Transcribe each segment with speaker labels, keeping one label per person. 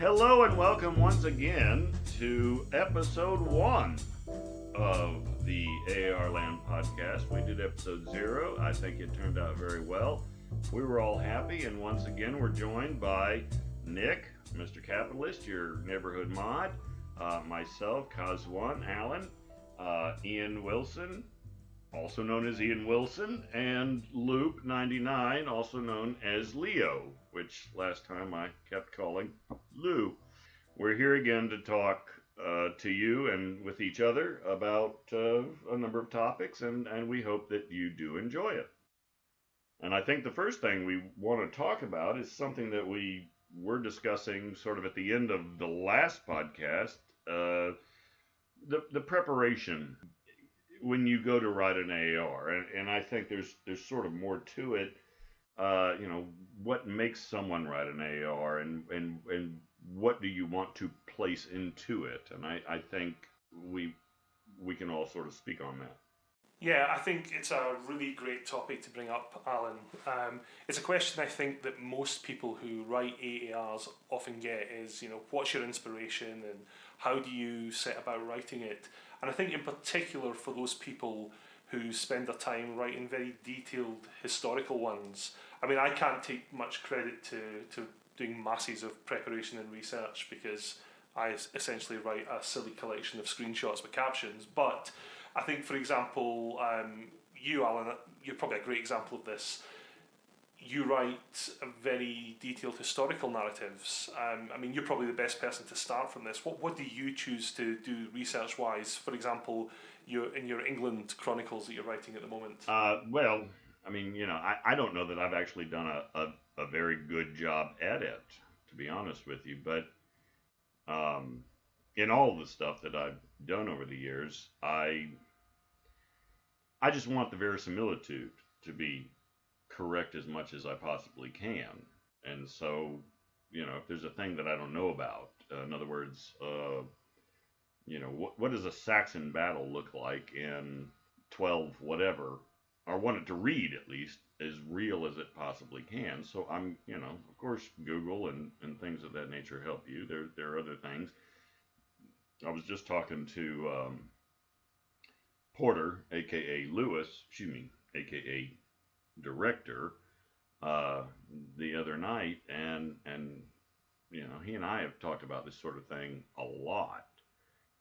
Speaker 1: Hello and welcome once again to episode 1 of the AARland podcast. We did episode 0. I think it turned out very well. We were all happy, and once again we're joined by Nick, Mr. Capitalist, your neighborhood mod, myself, Cos1, Alan, Ian Wilson, also known as Ian Wilson, and Loop 99, also known as Leo, which last time I kept calling Lou. We're here again to talk to you and with each other about a number of topics, and we hope that you do enjoy it. And I think the first thing we want to talk about is something that we were discussing sort of at the end of the last podcast, the preparation when you go to write an AAR, and I think there's sort of more to it. What makes someone write an AAR, and what do you want to place into it? And I think we can all sort of speak on that.
Speaker 2: Yeah, I think it's a really great topic to bring up, Alan. It's a question I think that most people who write AARs often get is, what's your inspiration and how do you set about writing it? And I think in particular for those people who spend their time writing very detailed historical ones. I mean, I can't take much credit to doing masses of preparation and research because I essentially write a silly collection of screenshots with captions. But I think, for example, you, Alan, you're probably a great example of this. You write very detailed historical narratives. I mean, you're probably the best person to start from this. What do you choose to do research-wise? For example, in your England chronicles that you're writing at the moment.
Speaker 1: Well, I mean, I don't know that I've actually done a very good job at it, to be honest with you. But in all the stuff that I've done over the years, I just want the verisimilitude to be correct as much as I possibly can. And so, if there's a thing that I don't know about, in other words, what does a Saxon battle look like in 12 whatever, or want it to read at least as real as it possibly can. So I'm, of course, Google and things of that nature help you. There are other things. I was just talking to Porter, aka Lewis, aka Director, the other night, and he and I have talked about this sort of thing a lot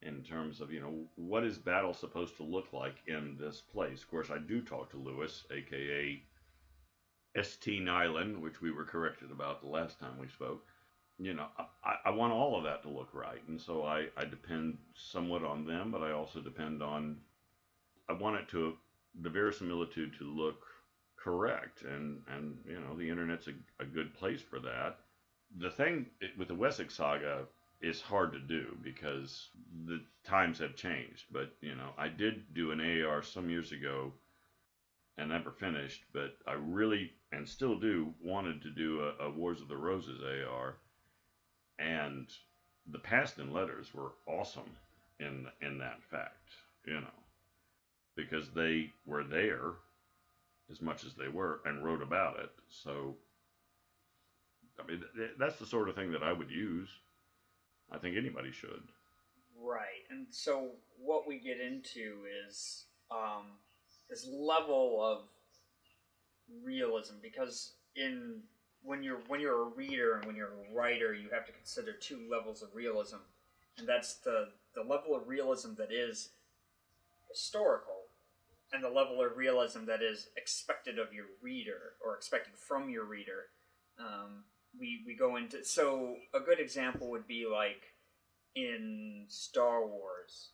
Speaker 1: in terms of what is battle supposed to look like in this place. Of course, I do talk to Lewis, aka St. Island, which we were corrected about the last time we spoke. I want all of that to look right, and so I depend somewhat on them, but I also depend on, I want the verisimilitude to look correct, and the internet's a good place for that. The thing with the Wessex saga is hard to do because the times have changed, but I did do an AAR some years ago and never finished, but I really, and still do, wanted to do a Wars of the Roses AAR, and the Past and Letters were awesome in that fact, because they were there as much as they were and wrote about it. So, I mean, that's the sort of thing that I would use. I think anybody should.
Speaker 3: Right, and so what we get into is this level of realism, because when you're a reader and when you're a writer, you have to consider two levels of realism, and that's the level of realism that is historical, and the level of realism that is expected of your reader, or expected from your reader. We go into, so a good example would be like in Star Wars,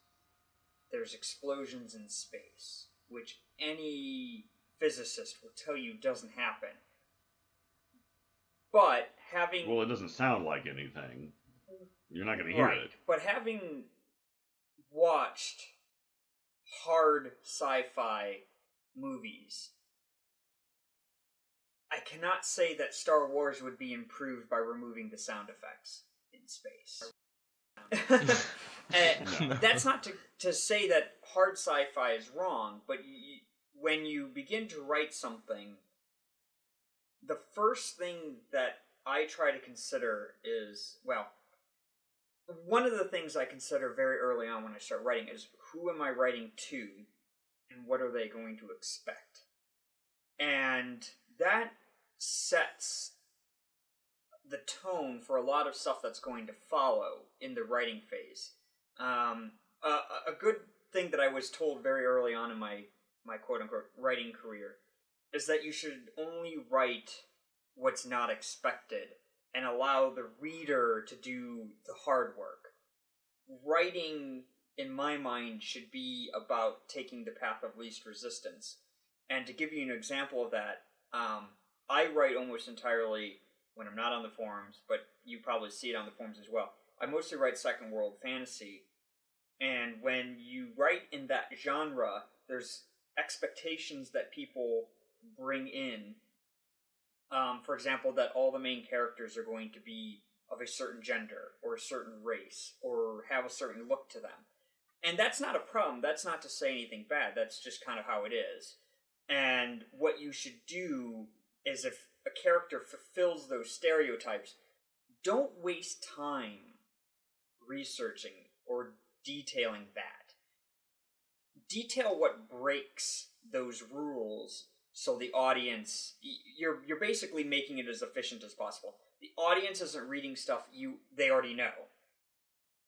Speaker 3: there's explosions in space, which any physicist will tell you doesn't happen. But having...
Speaker 1: Well, it doesn't sound like anything. You're not going to hear it.
Speaker 3: But having watched hard sci-fi movies, I cannot say that Star Wars would be improved by removing the sound effects in space. No. That's not to say that hard sci-fi is wrong, but when you begin to write something, the first thing that I try to consider is, well, one of the things I consider very early on when I start writing is who am I writing to, and what are they going to expect? And that sets the tone for a lot of stuff that's going to follow in the writing phase. A good thing that I was told very early on in my quote-unquote writing career is that you should only write what's not expected and allow the reader to do the hard work. Writing, in my mind, should be about taking the path of least resistance. And to give you an example of that, I write almost entirely when I'm not on the forums, but you probably see it on the forums as well. I mostly write second world fantasy, and when you write in that genre, there's expectations that people bring in. For example, that all the main characters are going to be of a certain gender, or a certain race, or have a certain look to them. And that's not a problem. That's not to say anything bad. That's just kind of how it is. And what you should do is, if a character fulfills those stereotypes, don't waste time researching or detailing that. Detail what breaks those rules so the audience, you're basically making it as efficient as possible. The audience isn't reading stuff they already know.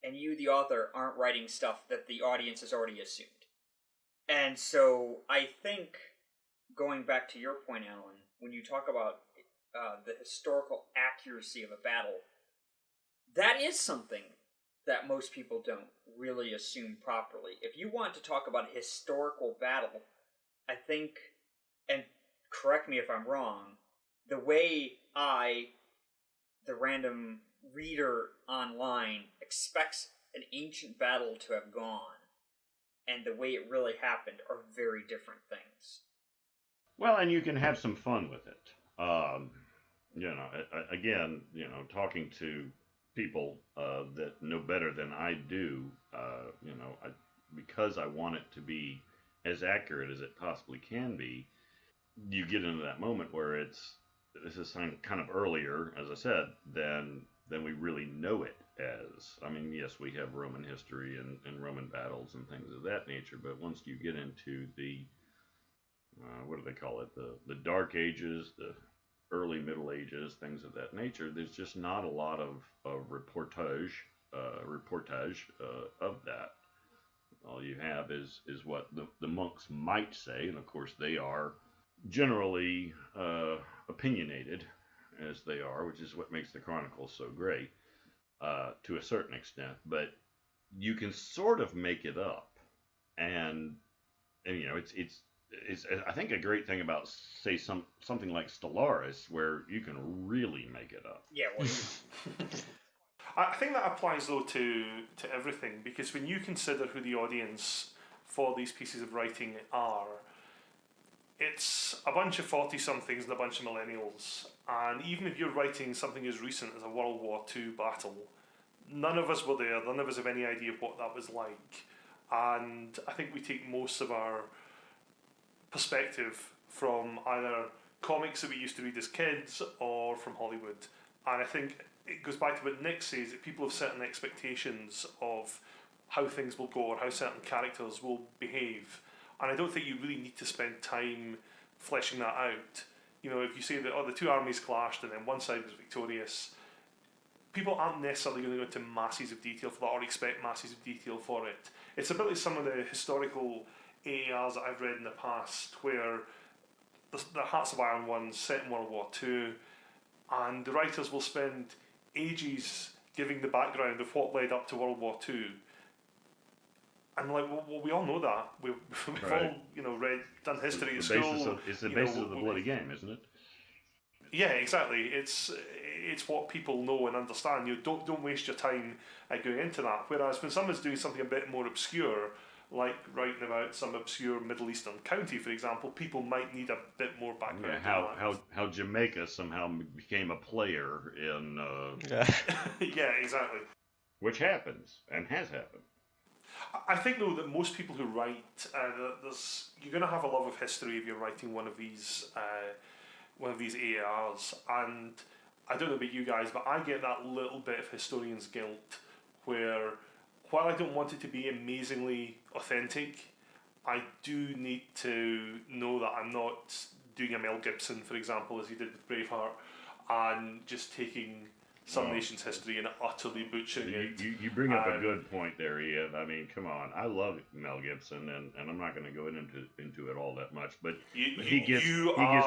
Speaker 3: And you, the author, aren't writing stuff that the audience has already assumed. And so I think, going back to your point, Alan, when you talk about the historical accuracy of a battle, that is something that most people don't really assume properly. If you want to talk about a historical battle, I think, and correct me if I'm wrong, the way the random reader online, expects an ancient battle to have gone, and the way it really happened are very different things.
Speaker 1: Well, and you can have some fun with it. Again, talking to people that know better than I do, because I want it to be as accurate as it possibly can be, you get into that moment where this is kind of earlier, as I said, than we really know it as. I mean, yes, we have Roman history and Roman battles and things of that nature, but once you get into the what do they call it? The Dark Ages, the early Middle Ages, things of that nature. There's just not a lot of reportage of that. All you have is what the monks might say, and of course they are generally opinionated as they are, which is what makes the Chronicles so great to a certain extent. But you can sort of make it up, and it's I think a great thing about, say, something like Stellaris, where you can really make it up.
Speaker 3: Yeah, well,
Speaker 2: I think that applies though to everything, because when you consider who the audience for these pieces of writing are, it's a bunch of 40-somethings and a bunch of millennials. And even if you're writing something as recent as a World War II battle, none of us were there, none of us have any idea what that was like. And I think we take most of our perspective from either comics that we used to read as kids or from Hollywood. And I think it goes back to what Nick says, that people have certain expectations of how things will go or how certain characters will behave. And I don't think you really need to spend time fleshing that out. If you say that, the two armies clashed and then one side was victorious, people aren't necessarily going to go into masses of detail for that or expect masses of detail for it. It's a bit like some of the historical AARs that I've read in the past, where the Hearts of Iron one's set in World War II, and the writers will spend ages giving the background of what led up to World War II. And we all know that. We've
Speaker 1: Right.
Speaker 2: all done history at
Speaker 1: It's
Speaker 2: school.
Speaker 1: the basis of the bloody game, isn't it?
Speaker 2: Yeah, exactly. It's what people know and understand. Don't waste your time going into that. Whereas when someone's doing something a bit more obscure, like writing about some obscure Middle Eastern county, for example, people might need a bit more background.
Speaker 1: Yeah, how Jamaica somehow became a player in
Speaker 2: Yeah, exactly.
Speaker 1: which happens and has happened.
Speaker 2: I think though that most people who write, you're going to have a love of history if you're writing one of these AARs, and I don't know about you guys, but I get that little bit of historian's guilt where while I don't want it to be amazingly authentic, I do need to know that I'm not doing a Mel Gibson, for example, as he did with Braveheart, and just taking some nation's history and utterly butchering it.
Speaker 1: You bring up a good point there, Ian. I mean, come on. I love Mel Gibson, and I'm not going to go into it all that much, but he gets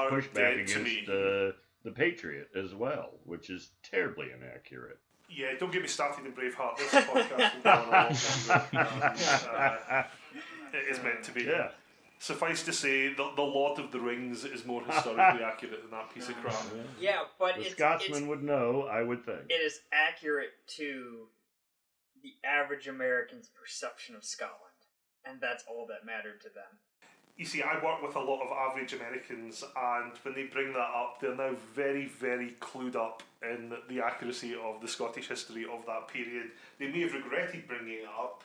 Speaker 1: pushed back against the Patriot as well, which is terribly inaccurate.
Speaker 2: Yeah, don't get me started in Braveheart. This podcast will go on a lot longer. It is meant to be.
Speaker 1: Yeah.
Speaker 2: Suffice to say, the Lord of the Rings is more historically accurate than that piece of crap.
Speaker 3: Yeah, but
Speaker 1: the Scotsman would know, I would think.
Speaker 3: It is accurate to the average American's perception of Scotland, and that's all that mattered to them.
Speaker 2: You see, I work with a lot of average Americans, and when they bring that up, they're now very, very clued up in the accuracy of the Scottish history of that period. They may have regretted bringing it up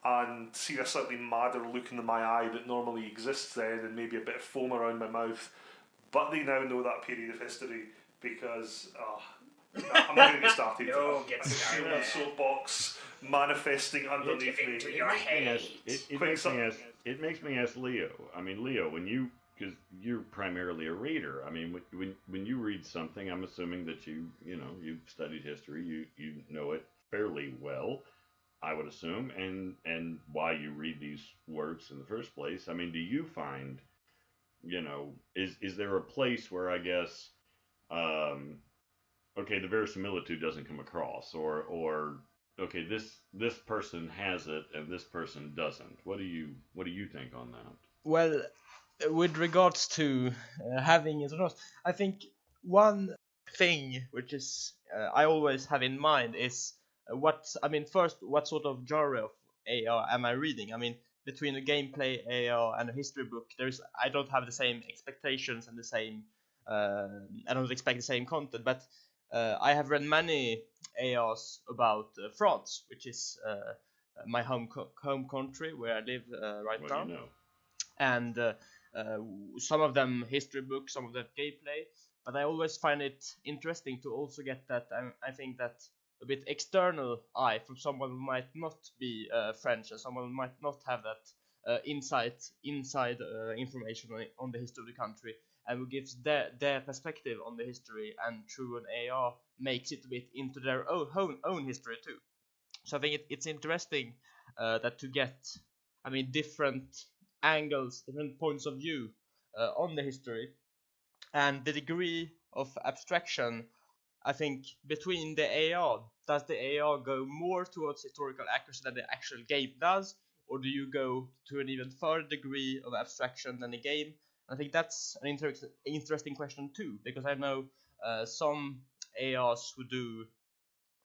Speaker 2: and seen a slightly madder look in my eye that normally exists then, and maybe a bit of foam around my mouth, but they now know that period of history because I'm not going to get started.
Speaker 3: No, get started.
Speaker 1: I
Speaker 2: feel my soapbox manifesting underneath me.
Speaker 3: Into your head.
Speaker 1: It makes me ask Leo. I mean, Leo, because you're primarily a reader. I mean, when you read something, I'm assuming that you've studied history, you know it fairly well, I would assume, and why you read these works in the first place. I mean, do you find, is there a place where I guess, okay, the verisimilitude doesn't come across, or okay, this person has it and this person doesn't. What do you think on that?
Speaker 4: Well, with regards to having it or not, I think one thing which is I always have in mind is first, what sort of genre of AR am I reading? I mean, between a gameplay AR and a history book, I don't have the same expectations and the same I don't expect the same content, but I have read many ARs about France, which is my home country where I live right now.
Speaker 1: You know.
Speaker 4: And some of them history books, some of them gameplay. But I always find it interesting to also get that. I think that a bit external eye from someone who might not be French and someone who might not have that inside information on the history of the country, and who gives their perspective on the history, and through an AR makes it a bit into their own history too. So I think it's interesting that to get, different angles, different points of view on the history, and the degree of abstraction. I think between the AR, does the AR go more towards historical accuracy than the actual game does, or do you go to an even further degree of abstraction than the game? I think that's an interesting question too, because I know some ARs who do,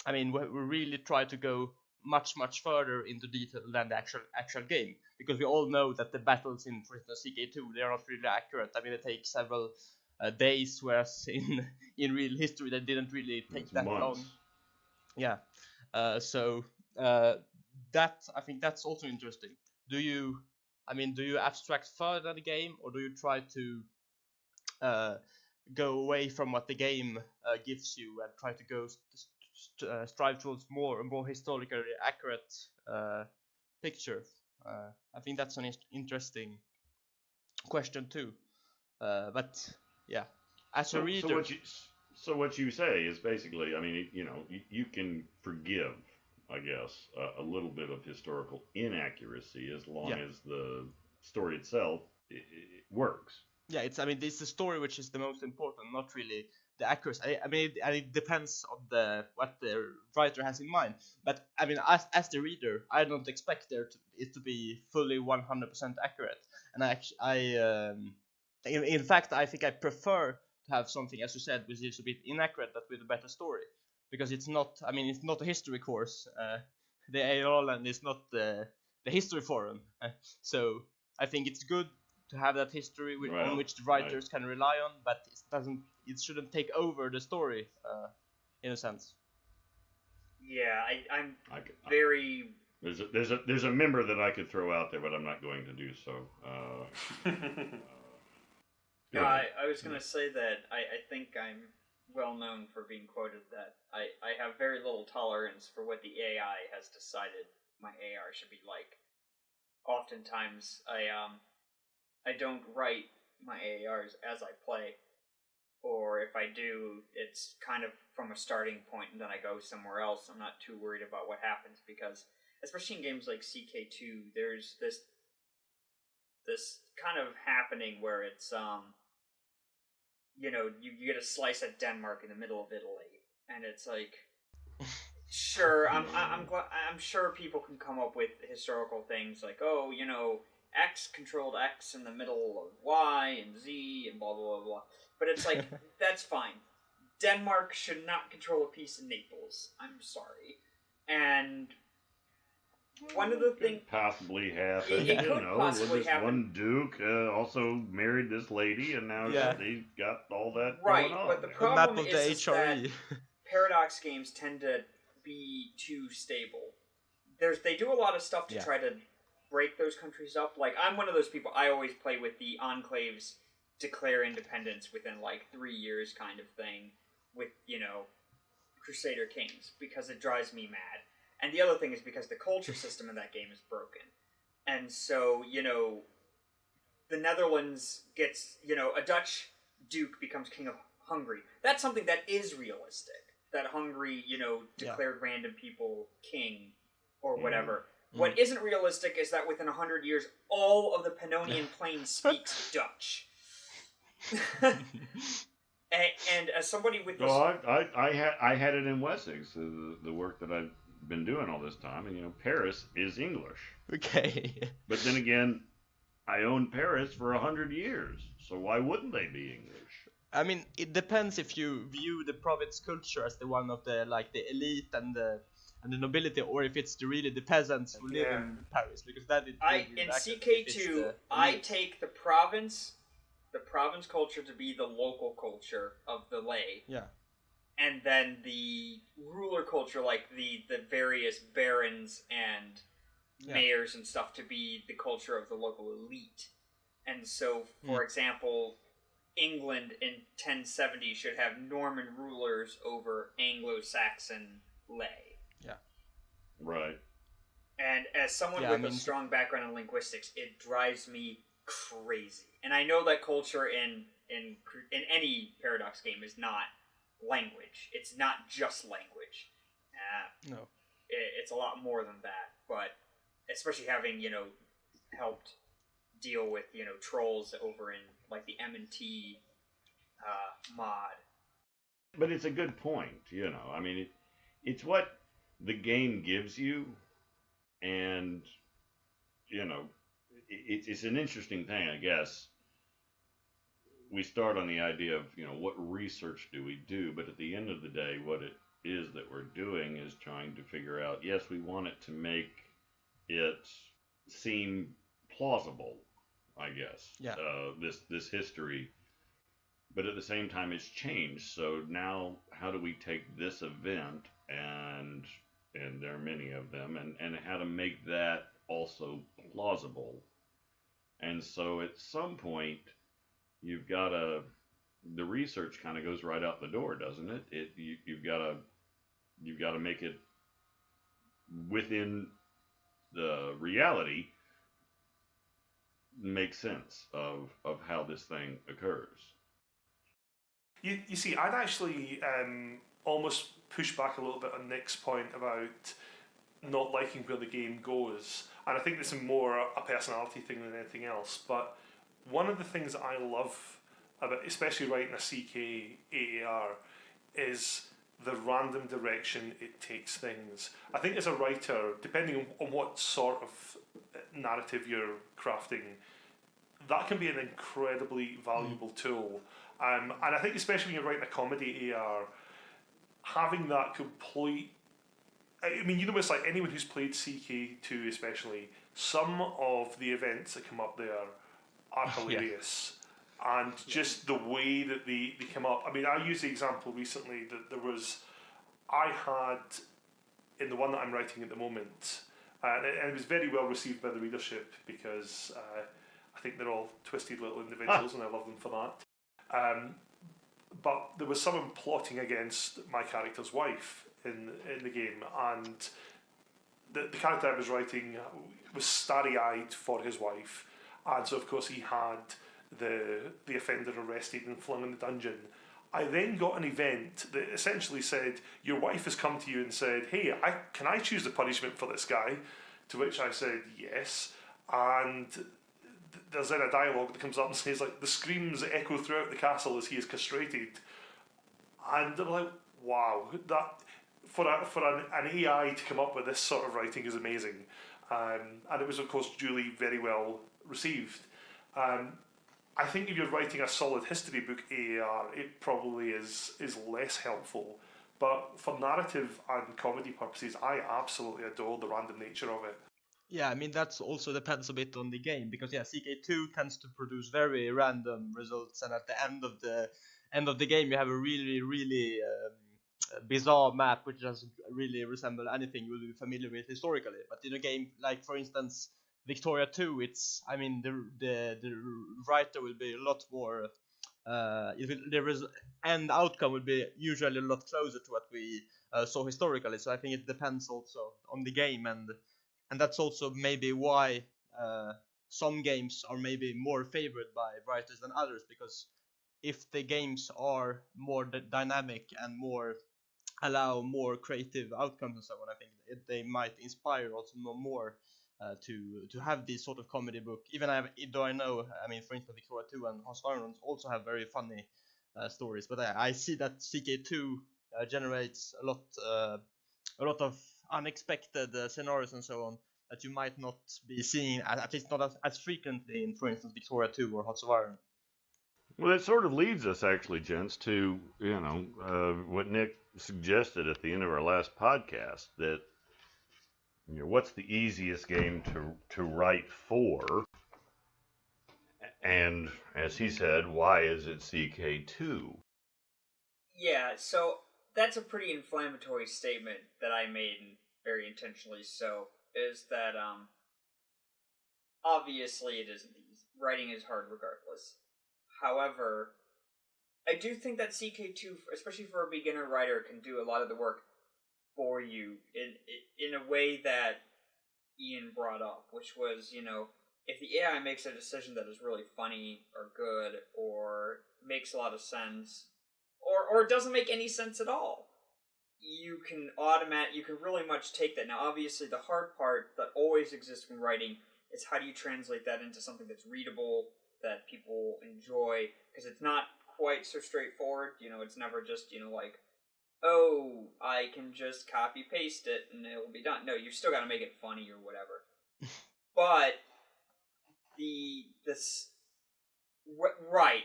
Speaker 4: we really try to go much further into detail than the actual game, because we all know that the battles in, for instance, CK2, they are not really accurate. They take several days, whereas in real history they didn't really take that
Speaker 1: months.
Speaker 4: long. Yeah. That, I think that's also interesting. Do you abstract further than the game, or do you try to go away from what the game gives you and try to go strive towards more historically accurate picture? I think that's an interesting question too. But yeah, as a reader.
Speaker 1: So what you say is basically, you can forgive, I guess, a little bit of historical inaccuracy as long as the story itself it works.
Speaker 4: Yeah, it's the story which is the most important, not really the accuracy. It depends on what the writer has in mind. But as the reader, I don't expect it to be fully 100% accurate. And in fact, I think I prefer to have something, as you said, which is a bit inaccurate, but with a better story, because it's not a history course. The AARland is not the history forum, so I think it's good to have that history on which the writers can rely on, but it shouldn't take over the story, in a sense.
Speaker 3: Yeah, I'm very.
Speaker 1: There's a member that I could throw out there, but I'm not going to do so.
Speaker 3: I was going to say that I think I'm well known for being quoted that I have very little tolerance for what the AI has decided my AR should be like. Oftentimes, I don't write my AARs as I play, or if I do, it's kind of from a starting point and then I go somewhere else. I'm not too worried about what happens because, especially in games like CK2, there's this kind of happening where it's you get a slice at Denmark in the middle of Italy, and it's like, sure, I'm sure people can come up with historical things like, oh, X controlled X in the middle of Y and Z and blah blah blah blah. But it's like, that's fine. Denmark should not control a piece of Naples. I'm sorry. And one of the things
Speaker 1: possibly happen.
Speaker 3: It could possibly
Speaker 1: this
Speaker 3: happen.
Speaker 1: one duke also married this lady, and now he's got all that
Speaker 3: right.
Speaker 1: going on.
Speaker 3: But the
Speaker 4: The
Speaker 3: problem
Speaker 4: map of
Speaker 3: is
Speaker 4: the
Speaker 3: that
Speaker 4: HRE.
Speaker 3: Paradox games tend to be too stable. They do a lot of stuff to try to break those countries up. Like, I'm one of those people. I always play with the enclaves declare independence within like 3 years kind of thing with Crusader Kings because it drives me mad. And the other thing is because the culture system in that game is broken. And so, the Netherlands gets, a Dutch duke becomes king of Hungary. That's something that is realistic. That Hungary, declared random people king or whatever. What isn't realistic is that within 100 years, all of the Pannonian Plain speaks Dutch. and as somebody with this...
Speaker 1: Well, I had it in Wessex, the work that I've been doing all this time, and Paris is English.
Speaker 4: Okay.
Speaker 1: But then again, I owned Paris for 100 years, so why wouldn't they be English?
Speaker 4: I mean, it depends if you view the province culture as the one of the elite and the nobility, or if it's really the peasants who live in Paris, because that is
Speaker 3: in CK2 I take the province culture to be the local culture of the lay.
Speaker 4: Yeah.
Speaker 3: And then the ruler culture, like the various barons and mayors and stuff, to be the culture of the local elite. And so, for example, England in 1070 should have Norman rulers over Anglo-Saxon lay.
Speaker 1: Yeah. Right.
Speaker 3: And as someone with a strong background in linguistics, it drives me crazy. And I know that culture in any Paradox game is not language. It's not just language.
Speaker 4: No.
Speaker 3: It's a lot more than that. But especially having, helped deal with, trolls over in, like, the M&T mod.
Speaker 1: But it's a good point, I mean, it's what the game gives you, and, it's an interesting thing, I guess. We start on the idea of, what research do we do, but at the end of the day, what it is that we're doing is trying to figure out, yes, we want it to make it seem plausible, I guess.
Speaker 4: Yeah.
Speaker 1: This history, but at the same time, it's changed. So now, how do we take this event and there are many of them, and how to make that also plausible? And so at some point, you've got the research kind of goes right out the door, doesn't it? You've got to make it within the reality make sense of how this thing occurs.
Speaker 2: You see, I'd actually almost push back a little bit on Nick's point about not liking where the game goes, and I think this is more a personality thing than anything else. But one of the things that I love about, especially writing a CK AAR, is the random direction it takes things. I think as a writer, depending on what sort of narrative you're crafting, that can be an incredibly valuable tool. And I think especially when you're writing a comedy AR, having that complete... I mean, it's like anyone who's played CK2 especially, some of the events that come up there are hilarious. And just the way that they come up. I mean, I used the example recently that I had, in the one that I'm writing at the moment, and it was very well received by the readership because I think they're all twisted little individuals and I love them for that. but there was someone plotting against my character's wife in the game, and the character I was writing was starry-eyed for his wife, and so of course he had the offender arrested and flung in the dungeon. I then got an event that essentially said, your wife has come to you and said, hey, can I choose the punishment for this guy? To which I said, yes. And there's then a dialogue that comes up and says, like, the screams echo throughout the castle as he is castrated. And I'm like, wow, that for an AI to come up with this sort of writing is amazing. And it was, of course, duly very well received. I think if you're writing a solid history book AAR, it probably is less helpful. But for narrative and comedy purposes, I absolutely adore the random nature of it.
Speaker 4: Yeah, I mean that also depends a bit on the game, because yeah, CK2 tends to produce very random results, and at the end of the game you have a really bizarre map which doesn't really resemble anything you'll be familiar with historically. But in a game like, for instance, Victoria 2, it's, I mean, the writer will be a lot more the end outcome will be usually a lot closer to what we saw historically. So I think it depends also on the game, and that's also maybe why some games are maybe more favored by writers than others, because if the games are more dynamic and more allow more creative outcomes and so on, I think they might inspire also more to have this sort of comedy book. Though I know, I mean, for instance, Victoria 2 and House of Iron also have very funny stories, but I see that CK2 generates a lot of unexpected scenarios and so on that you might not be seeing, at least not as frequently in, for instance, Victoria 2 or House of Iron.
Speaker 1: Well, that sort of leads us, actually, gents, to what Nick suggested at the end of our last podcast, that what's the easiest game to write for, and as he said, why is it CK2?
Speaker 3: Yeah, so that's a pretty inflammatory statement that I made, and very intentionally so, is that obviously it isn't easy. Writing is hard regardless. However, I do think that CK2, especially for a beginner writer, can do a lot of the work for you in a way that Iain brought up, which was, if the AI makes a decision that is really funny or good or makes a lot of sense, or doesn't make any sense at all, you can really much take that. Now, obviously, the hard part that always exists when writing is how do you translate that into something that's readable, that people enjoy, because it's not quite so straightforward. It's never just, like, oh, I can just copy paste it and it'll be done. No, you still got to make it funny or whatever. But right.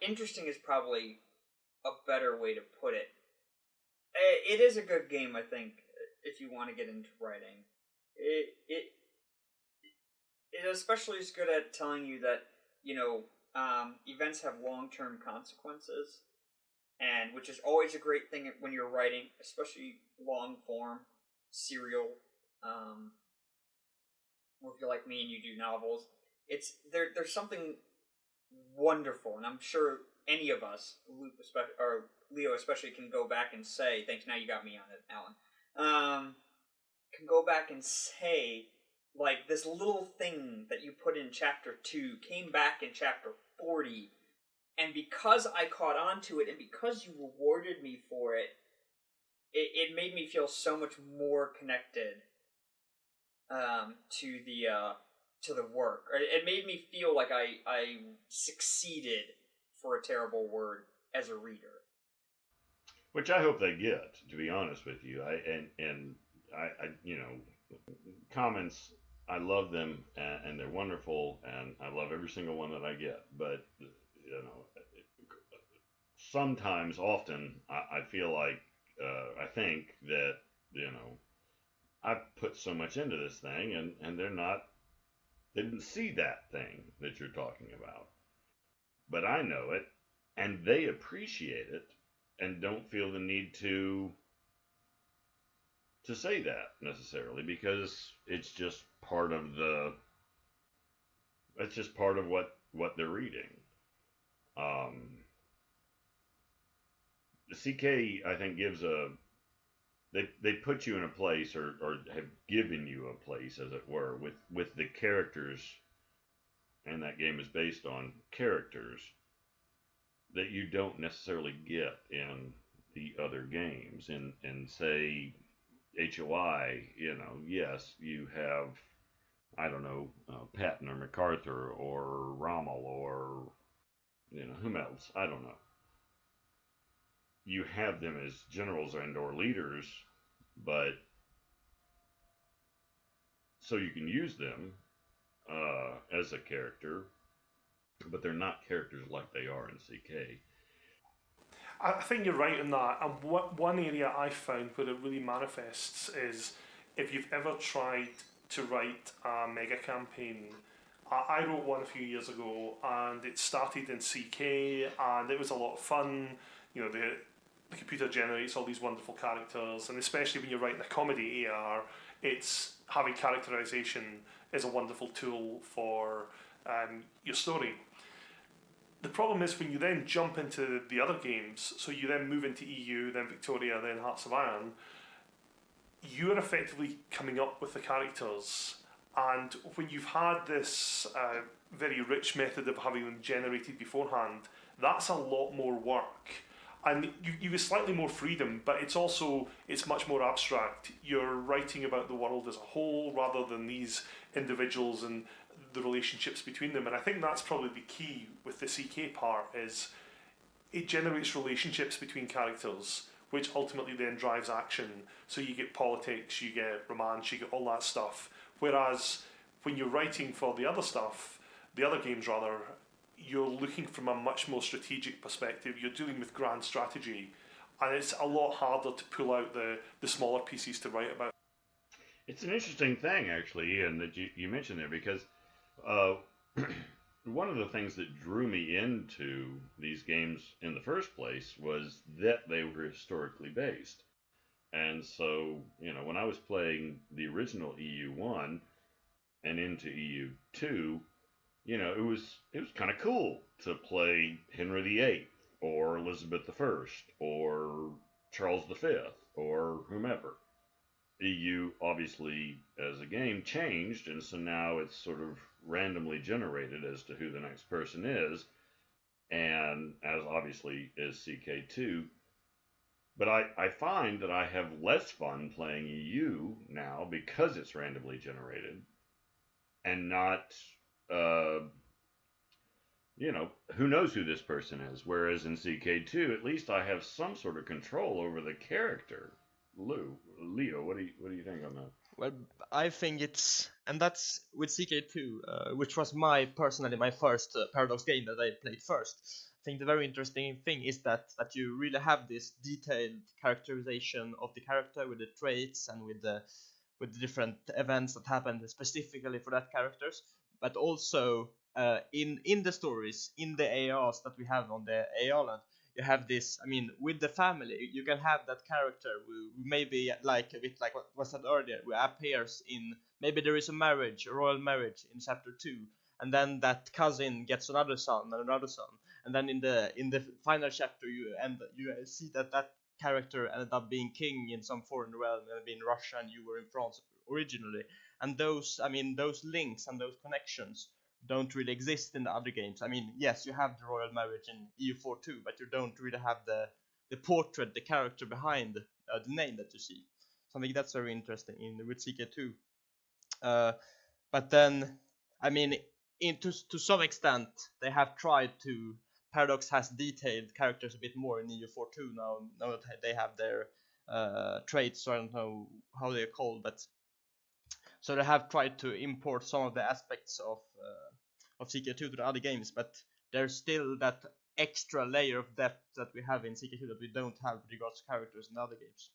Speaker 3: Interesting is probably a better way to put it. It is a good game, I think, if you want to get into writing. It especially is good at telling you that, events have long-term consequences, and which is always a great thing when you're writing, especially long-form, serial, or if you're like me and you do novels. There's something wonderful, and I'm sure any of us, Leo especially, can go back and say, thanks, now you got me on it, Alan, can go back and say, like, this little thing that you put in chapter 2 came back in chapter 40, and because I caught on to it, and because you rewarded me for it, it made me feel so much more connected to the work. It made me feel like I succeeded, for a terrible word, as a reader.
Speaker 1: Which I hope they get, to be honest with you. Comments, I love them, and they're wonderful, and I love every single one that I get. But sometimes, often, I feel like I think that I've put so much into this thing, and they didn't see that thing that you're talking about, but I know it, and they appreciate it, and don't feel the need to say that necessarily, because it's just part of what they're reading. CK, I think, gives a they put you in a place, or have given you a place, as it were, with the characters, and that game is based on characters that you don't necessarily get in the other games. In say HOI, yes, you have, I don't know, Patton or MacArthur or Rommel or whom else, I don't know. You have them as generals and or leaders, but so you can use them as a character, but they're not characters like they are in CK.
Speaker 2: I think you're right in that. And one area I found where it really manifests is if you've ever tried to write a mega campaign. I wrote one a few years ago, and it started in CK, and it was a lot of fun. The computer generates all these wonderful characters, and especially when you're writing a comedy AR, it's having characterization is a wonderful tool for your story. The problem is when you then jump into the other games, so you then move into EU, then Victoria, then Hearts of Iron, you're effectively coming up with the characters. And when you've had this very rich method of having them generated beforehand, that's a lot more work. And you get slightly more freedom, but it's much more abstract. You're writing about the world as a whole rather than these individuals and the relationships between them. And I think that's probably the key with the CK part, is it generates relationships between characters, which ultimately then drives action. So you get politics, you get romance, you get all that stuff. Whereas when you're writing for the other stuff, the other games rather, you're looking from a much more strategic perspective. You're dealing with grand strategy, and it's a lot harder to pull out the smaller pieces to write about.
Speaker 1: It's an interesting thing, actually, Iain, that you mentioned there, because one of the things that drew me into these games in the first place was that they were historically based. And so, when I was playing the original EU1 and into EU2, it was kind of cool to play Henry VIII or Elizabeth I or Charles V or whomever. EU obviously as a game changed, and so now it's sort of randomly generated as to who the next person is, and as obviously is CK2. But I find that I have less fun playing EU now because it's randomly generated and not, who knows who this person is. Whereas in CK2, at least I have some sort of control over the character. Leo, what do you think on that?
Speaker 4: Well, I think and that's with CK2, which was personally my first Paradox game that I played first. I think the very interesting thing is that you really have this detailed characterization of the character with the traits and with the different events that happen specifically for that characters, but also in the stories, in the ARs that we have on the AARland, you have this. I mean, with the family, you can have that character who maybe like a bit like what was said earlier, who appears in, maybe there is a royal marriage in chapter 2, and then that cousin gets another son and another son, and then in the final chapter you see that character ended up being king in some foreign realm, maybe in Russia, and you were in France originally. And those links and those connections don't really exist in the other games. I mean, yes, you have the royal marriage in EU4 too, but you don't really have the portrait, the character behind the name that you see. So I think that's very interesting with CK2. But then, I mean, to some extent, they have tried to. Paradox has detailed characters a bit more in EU4 too now that they have their traits. So I don't know how they're called, but so they have tried to import some of the aspects of CK2 to the other games, but there's still that extra layer of depth that we have in CK2 that we don't have with regards to characters in the other games.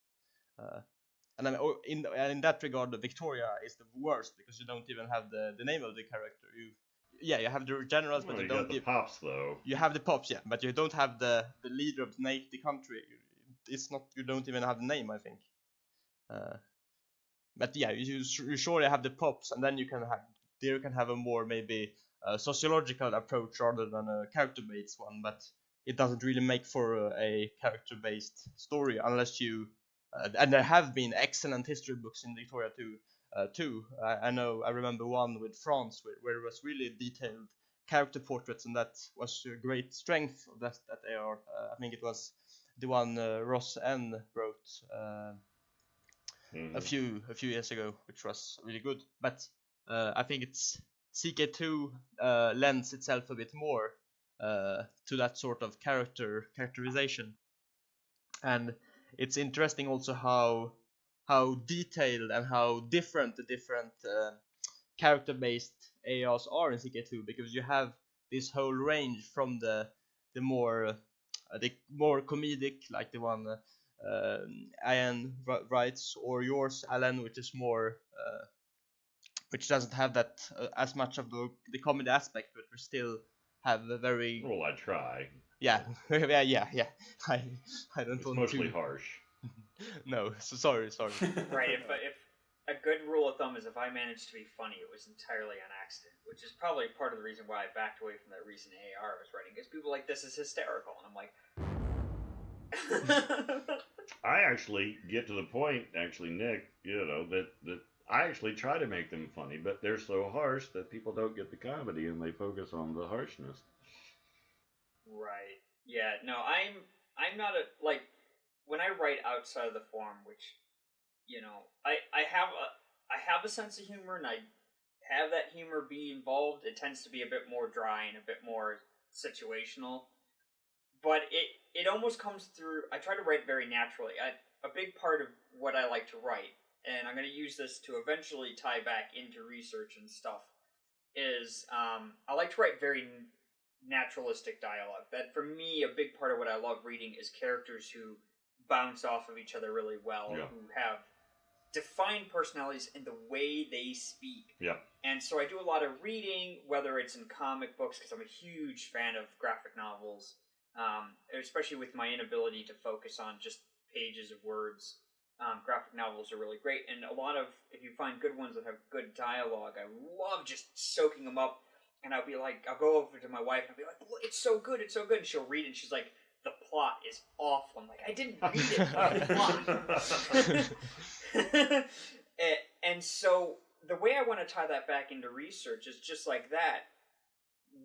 Speaker 4: And then in that regard, Victoria is the worst because you don't even have the name of the character. You have the generals, but
Speaker 1: you
Speaker 4: don't
Speaker 1: got the pops though.
Speaker 4: You have the pops, yeah, but you don't have the leader of the country. It's not. You don't even have the name, I think. But yeah, you surely have the pops, and then you can have a more maybe sociological approach rather than a character-based one. But it doesn't really make for a character-based story unless you. And there have been excellent history books in Victoria too. I remember one with France where it was really detailed character portraits, and that was a great strength of that AR. I think it was the one Ross N wrote a few years ago, which was really good. But I think it's CK2 lends itself a bit more to that sort of characterization, and it's interesting also how detailed and how different the different character-based ARs are in CK2, because you have this whole range from the more comedic, like the one Iain writes, or yours, Alan, which is more which doesn't have that as much of the comedy aspect, but we still have a very
Speaker 1: Well, I try.
Speaker 4: yeah. I don't
Speaker 1: It's
Speaker 4: want
Speaker 1: mostly
Speaker 4: to.
Speaker 1: harsh.
Speaker 4: No, so sorry.
Speaker 3: Right. If a good rule of thumb is if I managed to be funny, it was entirely on accident, which is probably part of the reason why I backed away from that recent AAR I was writing, because people like, this is hysterical, and I'm like.
Speaker 1: I actually get to the point, Nick, that I actually try to make them funny, but they're so harsh that people don't get the comedy and they focus on the harshness.
Speaker 3: Right. Yeah. No, I'm not a like when I write outside of the form, which I have a sense of humor, and I have that humor be involved. It tends to be a bit more dry and a bit more situational, but it almost comes through. I try to write very naturally. A big part of what I like to write, and I'm going to use this to eventually tie back into research and stuff, is I like to write very naturalistic dialogue. That, for me, a big part of what I love reading is characters who bounce off of each other really well,
Speaker 1: Yeah.
Speaker 3: who have defined personalities in the way they speak.
Speaker 1: Yeah.
Speaker 3: And so I do a lot of reading, whether it's in comic books, because I'm a huge fan of graphic novels, especially with my inability to focus on just pages of words. Graphic novels are really great, and a lot of, if you find good ones that have good dialogue, I love just soaking them up. And I'll go over to my wife and I'll be like, "It's so good, and she'll read it, and she's like, "The plot is awful." I'm like, "I didn't read it, the plot." And so the way I want to tie that back into research is just like that.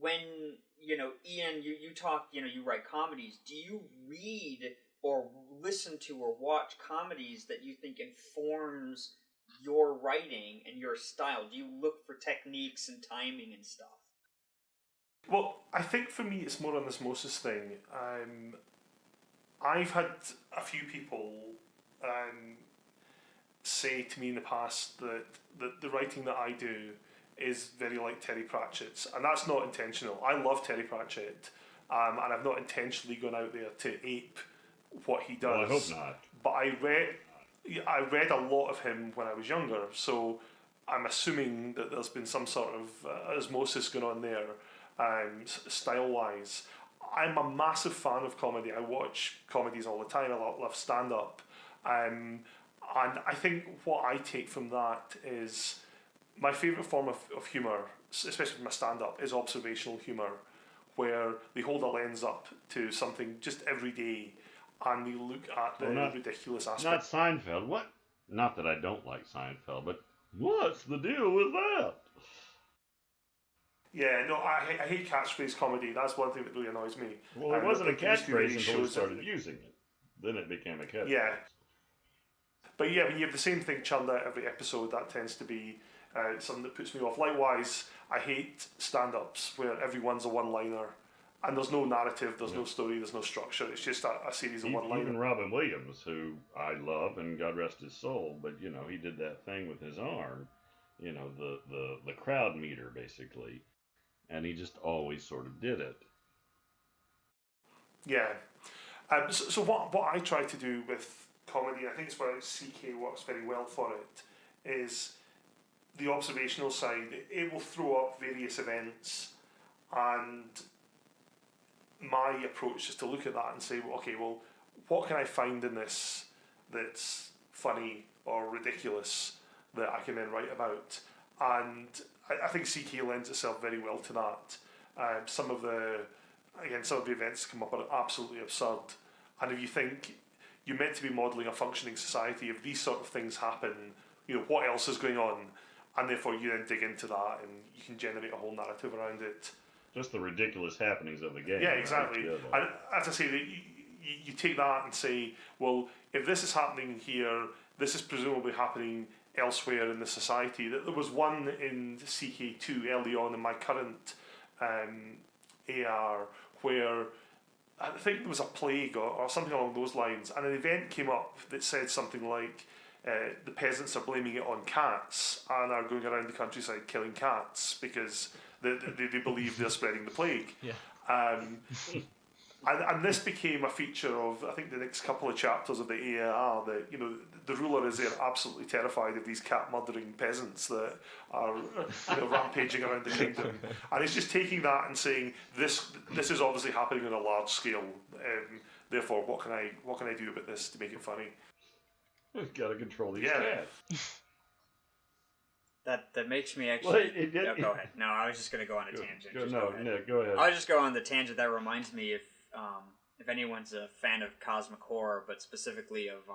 Speaker 3: When, Iain, you talk, you write comedies. Do you read or listen to or watch comedies that you think informs your writing and your style? Do you look for techniques and timing and stuff?
Speaker 2: Well, I think for me it's more on this Moses thing. I've had a few people say to me in the past that the writing that I do is very like Terry Pratchett's, and that's not intentional. I love Terry Pratchett, and I've not intentionally gone out there to ape what he does.
Speaker 1: Well, I hope not.
Speaker 2: But I read a lot of him when I was younger, so I'm assuming that there's been some sort of osmosis going on there. Style-wise, I'm a massive fan of comedy. I watch comedies all the time. I love stand-up, and I think what I take from that is my favourite form of humour, especially from my stand-up, is observational humour, where they hold a lens up to something just everyday, and they look at the ridiculous aspect.
Speaker 1: Not Seinfeld. What? Not that I don't like Seinfeld, but what's the deal with that?
Speaker 2: Yeah, no, I hate catchphrase comedy. That's one thing that really annoys me.
Speaker 1: Well, it wasn't a catchphrase until we
Speaker 2: shows
Speaker 1: started using it. Then it became a catchphrase.
Speaker 2: Yeah. But yeah, when you have the same thing churned out every episode, that tends to be something that puts me off. Likewise, I hate stand-ups where everyone's a one-liner and there's no narrative, there's no story, there's no structure. It's just a series of one-liners.
Speaker 1: Even Robin Williams, who I love, and God rest his soul, but he did that thing with his arm, the crowd meter basically, and he just always sort of did it.
Speaker 2: Yeah. So what I try to do with comedy, I think it's where CK works very well for it, is the observational side. It will throw up various events, and my approach is to look at that and say, okay, well, what can I find in this that's funny or ridiculous that I can then write about? And I think CK lends itself very well to that. Some of the again, some of the events that come up are absolutely absurd. And if you think you're meant to be modelling a functioning society, if these sort of things happen, what else is going on? And therefore you then dig into that and you can generate a whole narrative around it.
Speaker 1: Just the ridiculous happenings of the game.
Speaker 2: Yeah, exactly.
Speaker 1: Right?
Speaker 2: And as I say, you take that and say, well, if this is happening here, this is presumably happening elsewhere in the society. There was one in CK2 early on in my current AR where I think there was a plague or something along those lines, and an event came up that said something like the peasants are blaming it on cats and are going around the countryside killing cats because they believe they're spreading the plague.
Speaker 4: Yeah.
Speaker 2: And this became a feature of, I think, the next couple of chapters of the AAR, that the ruler is there absolutely terrified of these cat murdering peasants that are rampaging around the kingdom, and it's just taking that and saying this is obviously happening on a large scale. Therefore, what can I do about this to make it funny?
Speaker 1: We've got to control these cats.
Speaker 3: That makes me actually.
Speaker 1: Well,
Speaker 3: go ahead. No, I was just going to go on a tangent.
Speaker 1: Go ahead.
Speaker 3: I'll just go on the tangent. That reminds me, if anyone's a fan of cosmic horror, but specifically of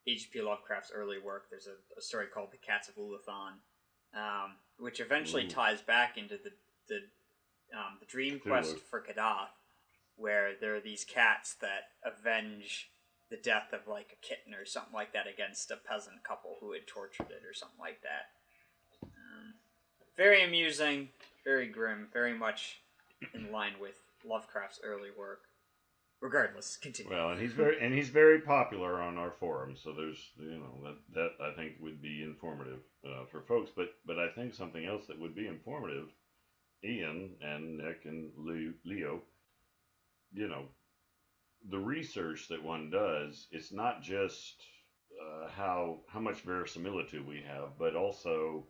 Speaker 3: H.P. Lovecraft's early work, there's a story called The Cats of Uluthan, which eventually ties back into the dream quest for Kadath, where there are these cats that avenge the death of like a kitten or something like that against a peasant couple who had tortured it or something like that. Very amusing, very grim, very much in line with Lovecraft's early work. Regardless, continue.
Speaker 1: Well, and he's very popular on our forum, so there's that I think would be informative for folks. But I think something else that would be informative, Iain and Nick and Leo, the research that one does, it's not just how much verisimilitude we have, but also,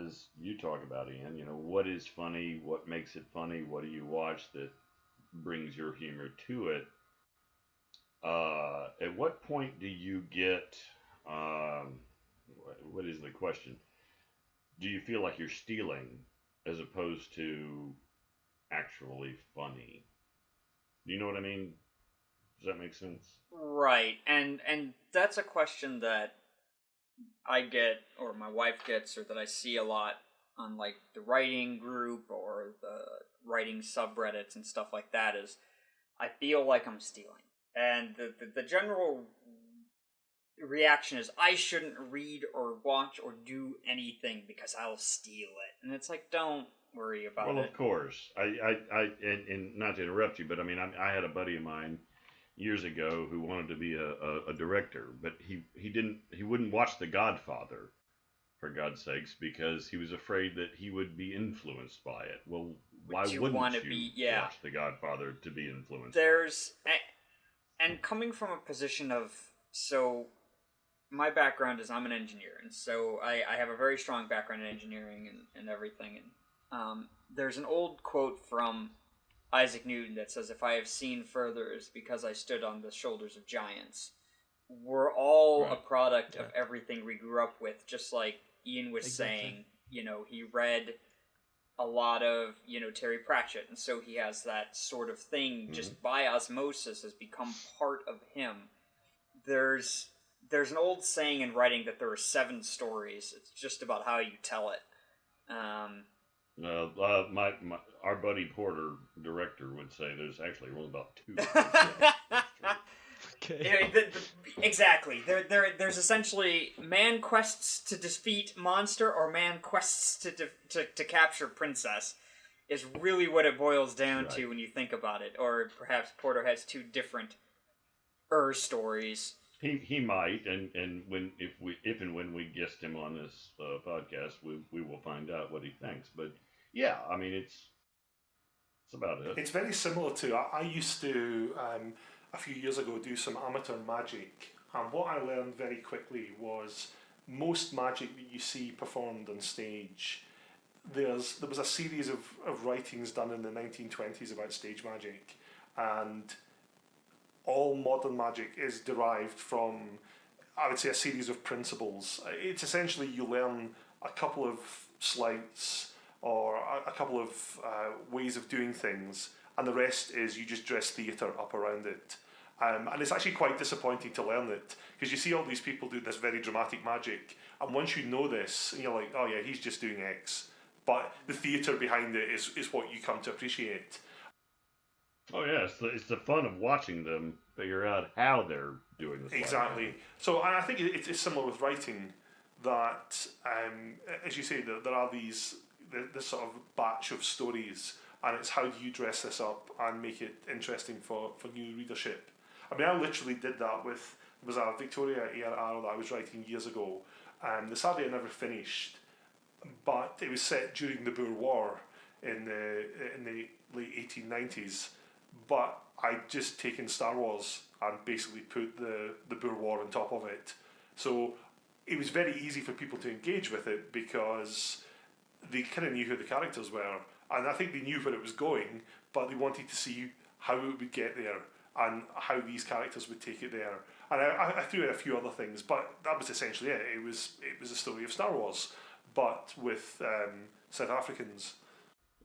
Speaker 1: as you talk about, Iain, what is funny, what makes it funny, what do you watch that brings your humor to it? At what point do you get, what is the question? Do you feel like you're stealing as opposed to actually funny? Do you know what I mean? Does that make sense?
Speaker 3: Right, and that's a question that I get, or my wife gets, or that I see a lot on like the writing group or the writing subreddits and stuff like that, is I feel like I'm stealing. And the general reaction is I shouldn't read or watch or do anything because I'll steal it. And it's like, don't worry about it.
Speaker 1: Well, of course. And not to interrupt you, but I mean, I had a buddy of mine years ago who wanted to be a director, but he wouldn't watch The Godfather, for God's sakes, because he was afraid that he would be influenced by it. Well, why wouldn't you watch The Godfather to be influenced?
Speaker 3: And coming from a position of, so my background is I'm an engineer, and so I have a very strong background in engineering and everything. And there's an old quote from Isaac Newton that says, "If I have seen further, it's because I stood on the shoulders of giants." We're all a product of everything we grew up with, just like Iain was saying. He read a lot of, Terry Pratchett, and so he has that sort of thing just by osmosis has become part of him. There's an old saying in writing that there are 7 stories. It's just about how you tell it.
Speaker 1: Our buddy Porter, director, would say there's actually only about 2.
Speaker 4: Okay.
Speaker 3: Exactly. There's essentially man quests to defeat monster or man quests to capture princess is really what it boils down to when you think about it. Or perhaps Porter has 2 different stories.
Speaker 1: He might, and if and when we guest him on this podcast, we will find out what he thinks. But yeah, I mean it's about it.
Speaker 2: It's very similar to I used to a few years ago do some amateur magic, and what I learned very quickly was most magic that you see performed on stage, there was a series of writings done in the 1920s about stage magic, and all modern magic is derived from, I would say, a series of principles. It's essentially you learn a couple of sleights or a couple of ways of doing things, and the rest is you just dress theatre up around it. And it's actually quite disappointing to learn it, because you see all these people do this very dramatic magic, and once you know this, you're like, oh yeah, he's just doing X. But the theatre behind it is what you come to appreciate.
Speaker 1: Oh yeah, it's the fun of watching them figure out how they're doing this.
Speaker 2: Exactly. So I think it's similar with writing, that as you say, there are this sort of batch of stories, and it's how do you dress this up and make it interesting for new readership. I mean, I literally did that with, there was a Victoria AAR that I was writing years ago, and sadly I never finished, but it was set during the Boer War in the late 1890s, but I'd just taken Star Wars and basically put the Boer War on top of it. So it was very easy for people to engage with it because they kind of knew who the characters were, and I think they knew where it was going, but they wanted to see how it would get there and how these characters would take it there. And I threw in a few other things, but that was essentially it. It was a story of Star Wars, but with South Africans.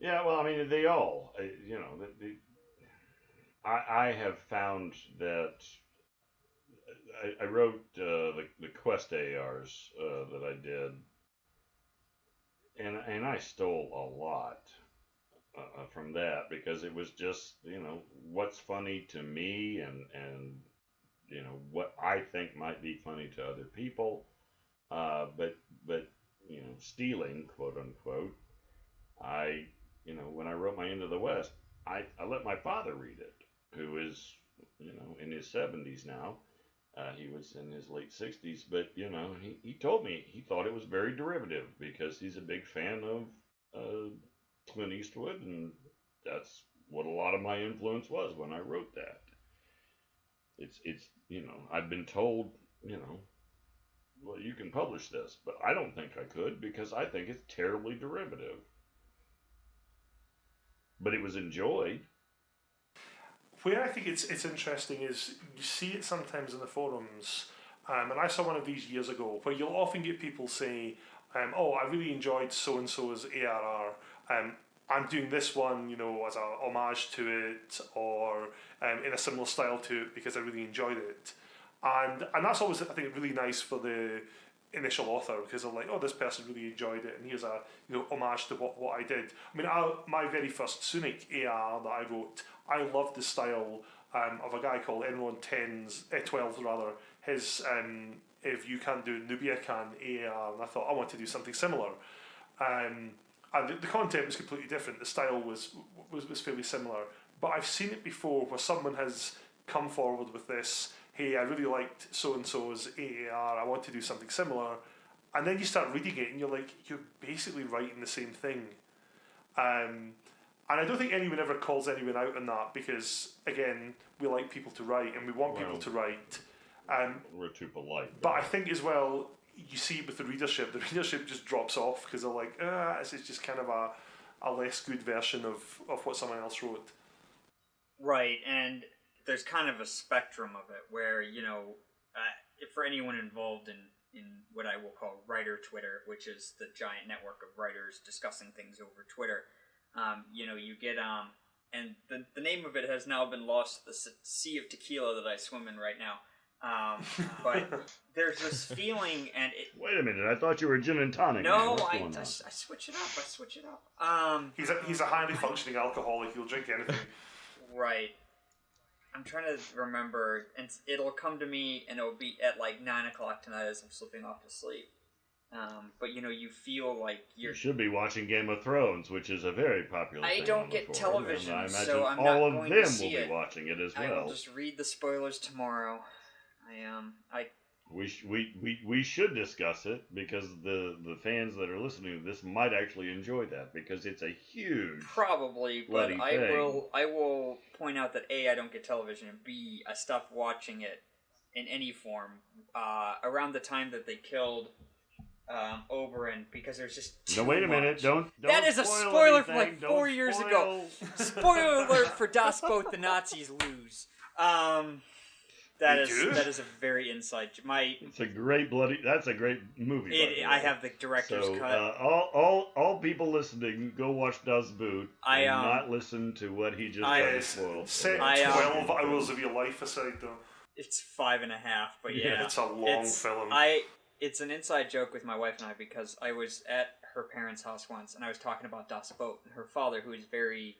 Speaker 1: Yeah, well, I mean, they all, you know, I have found that I wrote the Quest ARs that I did, and I stole a lot from that, because it was just, you know, what's funny to me, and you know what I think might be funny to other people, but you know, stealing, quote unquote. You know, when I wrote my Into the West, I let my father read it, who is, you know, in his 70s now. He was in his late 60s, but, you know, he told me he thought it was very derivative because he's a big fan of Clint Eastwood, and that's what a lot of my influence was when I wrote that. It's you know, I've been told, you know, well, you can publish this, but I don't think I could because I think it's terribly derivative. But it was enjoyed.
Speaker 2: Where I think it's interesting is you see it sometimes in the forums, and I saw one of these years ago where you'll often get people say, oh, I really enjoyed so-and-so's ARR, I'm doing this one, you know, as a homage to it, or in a similar style to it because I really enjoyed it. And that's always, I think, really nice for the initial author, because they're like, oh, this person really enjoyed it, and here's a, you know, homage to what I did. I mean, my very first Sunic AR that I wrote, I loved the style of a guy called Enron 12 rather. His If You Can't Do It, Nubia Can AR, and I thought I want to do something similar. And the content was completely different. The style was fairly similar, but I've seen it before where someone has come forward with this. Hey, I really liked so-and-so's AAR, I want to do something similar. And then you start reading it and you're like, you're basically writing the same thing. And I don't think anyone ever calls anyone out on that because, again, we like people to write and we want people to write.
Speaker 1: We're too polite.
Speaker 2: But I think as well, you see it with the readership just drops off because they're like, this is just kind of a less good version of what someone else wrote.
Speaker 3: Right, and there's kind of a spectrum of it where, you know, if for anyone involved in what I will call writer Twitter, which is the giant network of writers discussing things over Twitter, you know, you get, and the name of it has now been lost to the sea of tequila that I swim in right now. But there's this feeling, and it...
Speaker 1: Wait a minute, I thought you were gin and tonic.
Speaker 3: No, I switch it up.
Speaker 2: He's a highly functioning alcoholic. He'll drink anything.
Speaker 3: Right. I'm trying to remember, and it'll come to me, and it'll be at like 9 o'clock tonight as I'm slipping off to sleep. But you know, you feel like
Speaker 1: you should be watching Game of Thrones, which is a very popular thing.
Speaker 3: I don't get television, so I'm
Speaker 1: all
Speaker 3: not
Speaker 1: of
Speaker 3: going
Speaker 1: them
Speaker 3: to see
Speaker 1: will
Speaker 3: it.
Speaker 1: be watching it as well.
Speaker 3: I will just read the spoilers tomorrow.
Speaker 1: We should discuss it because the fans that are listening to this might actually enjoy that because it's a huge
Speaker 3: probably, but I will point out that A, I don't get television, and B, I stopped watching it in any form around the time that they killed Oberyn, because there's just too
Speaker 1: No, wait a
Speaker 3: much.
Speaker 1: minute! Don't
Speaker 3: that is a spoiler for like 4 years ago. Spoiler alert for Das Both the Nazis Lose.
Speaker 2: They do?
Speaker 3: That is a very inside.
Speaker 1: It's a great that's a great movie. By the way.
Speaker 3: I have the director's cut.
Speaker 1: All people listening, go watch Das Boot and not listen to what he just tried to spoil.
Speaker 2: Set 12 hours of your life aside, though.
Speaker 3: It's 5.5, but yeah,
Speaker 2: it's a long film.
Speaker 3: It's an inside joke with my wife and I because I was at her parents' house once and I was talking about Das Boot, and her father, who is very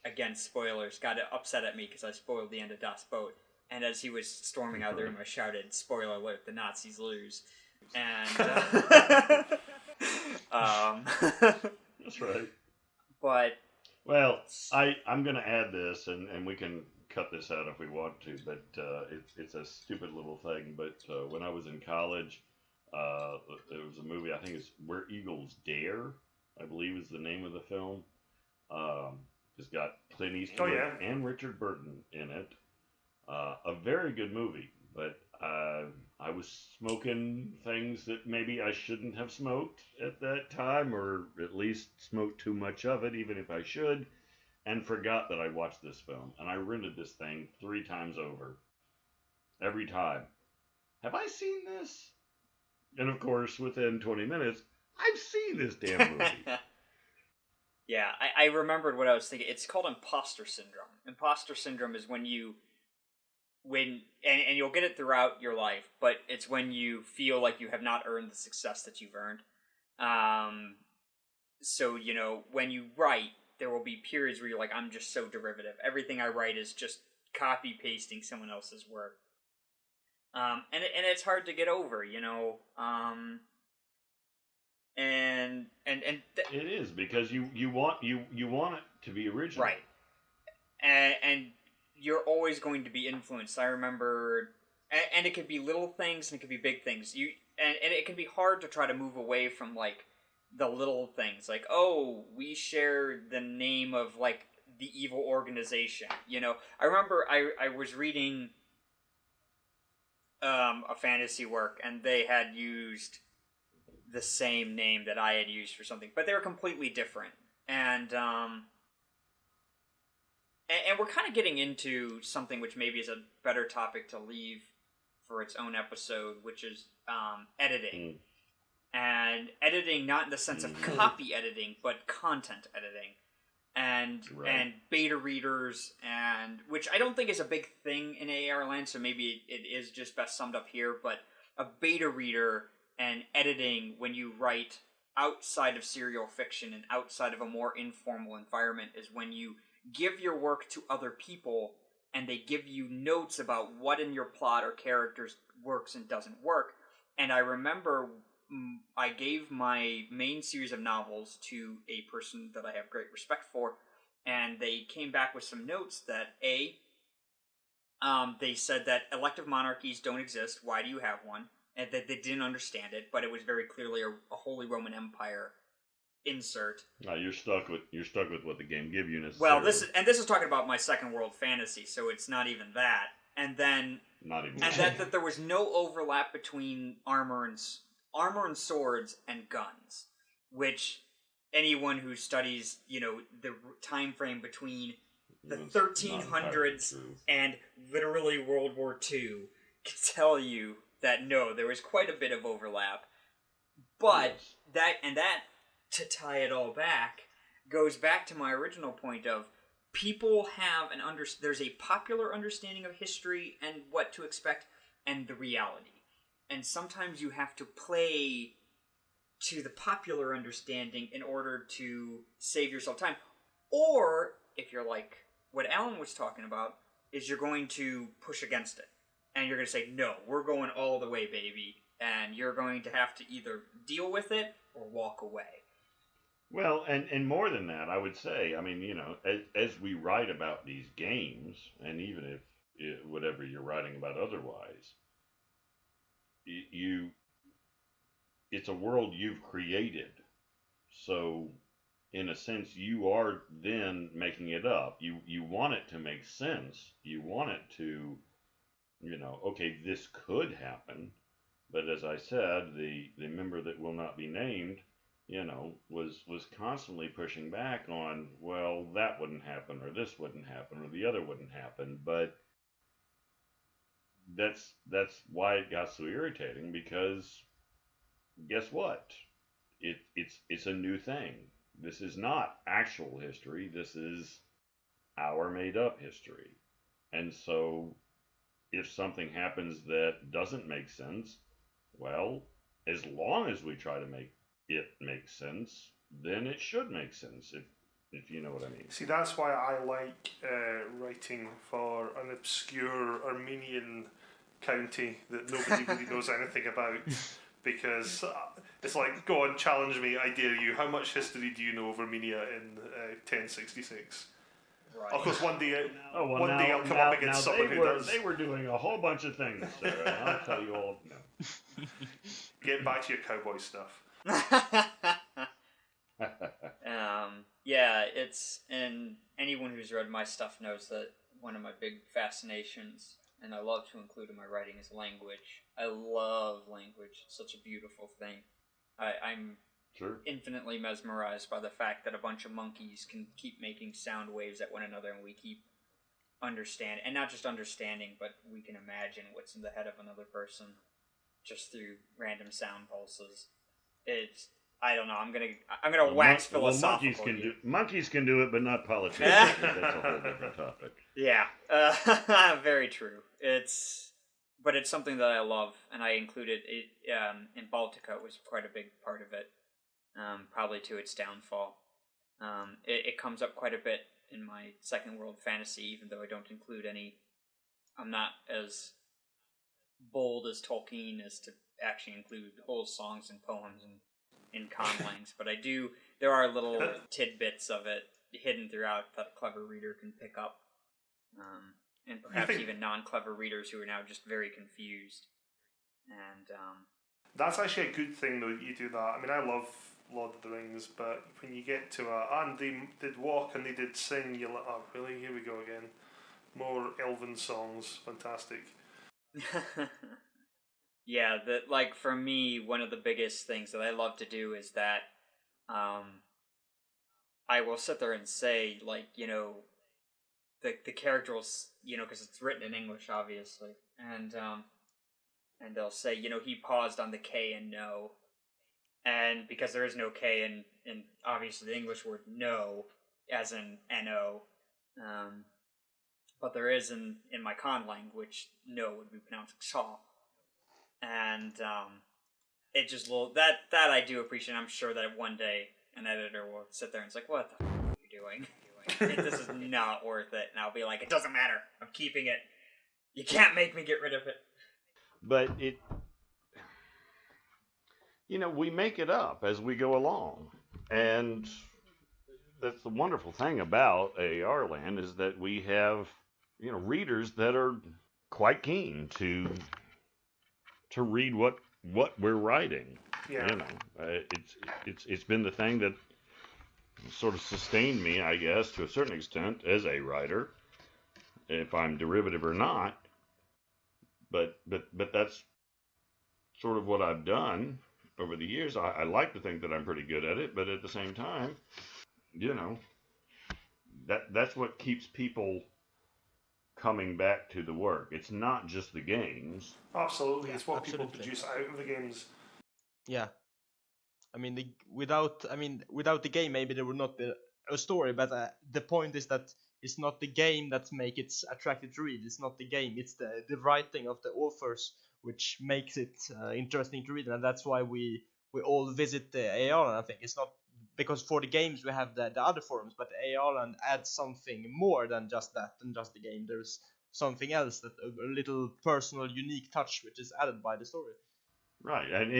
Speaker 3: against spoilers, got upset at me because I spoiled the end of Das Boot. And as he was storming out of the room, I shouted, "Spoiler alert, the Nazis lose." And
Speaker 1: that's right.
Speaker 3: But
Speaker 1: well, I'm going to add this, and we can cut this out if we want to, but it's a stupid little thing. But when I was in college, there was a movie, I think it's Where Eagles Dare, I believe is the name of the film. It's got Clint Eastwood and Richard Burton in it. A very good movie, but I was smoking things that maybe I shouldn't have smoked at that time, or at least smoked too much of it, even if I should, and forgot that I watched this film. And I rented this thing 3 times over. Every time. Have I seen this? And of course, within 20 minutes, I've seen this damn movie.
Speaker 3: Yeah, I remembered what I was thinking. It's called imposter syndrome. Imposter syndrome is when and you'll get it throughout your life, but it's when you feel like you have not earned the success that you've earned. So, you know, when you write, there will be periods where you're like, I'm just so derivative. Everything I write is just copy-pasting someone else's work. And it's hard to get over, you know. It
Speaker 1: is, because you want it to be original.
Speaker 3: Right. And you're always going to be influenced. I remember, and it could be little things and it could be big things. And it can be hard to try to move away from like the little things, like, oh, we share the name of like the evil organization. You know, I remember I was reading a fantasy work and they had used the same name that I had used for something, but they were completely different. And we're kind of getting into something which maybe is a better topic to leave for its own episode, which is editing. And editing not in the sense of copy editing, but content editing. And beta readers, and which I don't think is a big thing in AARland, so maybe it is just best summed up here, but a beta reader and editing when you write outside of serial fiction and outside of a more informal environment is when you give your work to other people and they give you notes about what in your plot or characters works and doesn't work. And I remember I gave my main series of novels to a person that I have great respect for, and they came back with some notes that they said that elective monarchies don't exist. Why do you have one? And that they didn't understand it, but it was very clearly a Holy Roman Empire insert.
Speaker 1: No, you're stuck with what the game gives you necessarily.
Speaker 3: Well, this is talking about my second world fantasy, so it's not even that. And then that there was no overlap between armor and swords and guns, which anyone who studies, you know, the time frame between the 1300s and literally World War II can tell you that no, there was quite a bit of overlap. But that to tie it all back goes back to my original point of people have there's a popular understanding of history and what to expect and the reality. And sometimes you have to play to the popular understanding in order to save yourself time. Or, if you're like what Alan was talking about, is you're going to push against it. And you're going to say, no, we're going all the way, baby. And you're going to have to either deal with it or walk away.
Speaker 1: Well, and more than that, I would say, I mean, you know, as we write about these games, and even if whatever you're writing about otherwise, it's a world you've created. So, in a sense, you are then making it up. You want it to make sense. You want it to, you know, okay, this could happen. But as I said, the member that will not be named, you know, was constantly pushing back on, well, that wouldn't happen, or this wouldn't happen, or the other wouldn't happen. But that's why it got so irritating, because guess what? It's a new thing. This is not actual history. This is our made up history. And so if something happens that doesn't make sense, well, as long as we try to make it make sense, then it should make sense, if you know what I mean.
Speaker 2: See, that's why I like writing for an obscure Armenian county that nobody really knows anything about. Because it's like, go on, challenge me, I dare you. How much history do you know of Armenia in 1066?
Speaker 3: Right.
Speaker 2: Of course, one day,
Speaker 1: Oh,
Speaker 2: one day I'll come up against someone who does.
Speaker 1: They were doing a whole bunch of things, Sarah, and I'll tell you all. No.
Speaker 2: Get back to your cowboy stuff.
Speaker 3: Yeah, and anyone who's read my stuff knows that one of my big fascinations, and I love to include in my writing, is language. I love language. It's such a beautiful thing. I'm
Speaker 1: Sure.
Speaker 3: infinitely mesmerized by the fact that a bunch of monkeys can keep making sound waves at one another, and we keep understand, and not just understanding, but we can imagine what's in the head of another person just through random sound pulses. It's, I don't know. I'm gonna wax philosophical.
Speaker 1: Monkeys can do it, but not politicians. That's a whole different topic.
Speaker 3: Yeah, very true. But it's something that I love, and I included it in Baltica. It was quite a big part of it, probably to its downfall. It comes up quite a bit in my Second World Fantasy, even though I don't include any. I'm not as bold as Tolkien as to actually include whole songs and poems and in conlangs, but I do. There are little tidbits of it hidden throughout that a clever reader can pick up, and perhaps even non-clever readers who are now just very confused. And
Speaker 2: that's actually a good thing, though, that you do that. I mean, I love Lord of the Rings, but when you get to and they did walk and they did sing, you're like, oh, really? Here we go again. More elven songs. Fantastic.
Speaker 3: Yeah, that, like, for me, one of the biggest things that I love to do is that I will sit there and say, like, you know, the character will, you know, because it's written in English, obviously, and they'll say, you know, he paused on the K and no, and because there is no K in obviously the English word no, as in N-O, but there is in my conlang, which no would be pronounced Shaw. And it just that I do appreciate. I'm sure that one day an editor will sit there and it's like, "What the f*** are you doing? This is not worth it." And I'll be like, "It doesn't matter. I'm keeping it. You can't make me get rid of it."
Speaker 1: But we make it up as we go along, and that's the wonderful thing about AARland, is that we have readers that are quite keen to read what we're writing.
Speaker 2: Yeah.
Speaker 1: It's been the thing that sort of sustained me, I guess, to a certain extent as a writer, if I'm derivative or not. But that's sort of what I've done over the years. I like to think that I'm pretty good at it, but at the same time, that's what keeps people coming back to the work. It's not just the games.
Speaker 2: Absolutely, it's what people produce out of the games.
Speaker 4: Yeah, I mean, without the game, maybe there would not be a story. But the point is that it's not the game that makes it attractive to read. It's not the game. It's the writing of the authors which makes it interesting to read, and that's why we all visit the AARland. I think it's not because for the games we have the other forums, but AARland adds something more than just that, than just the game. There's something else, that a little personal, unique touch which is added by the story.
Speaker 1: Right, and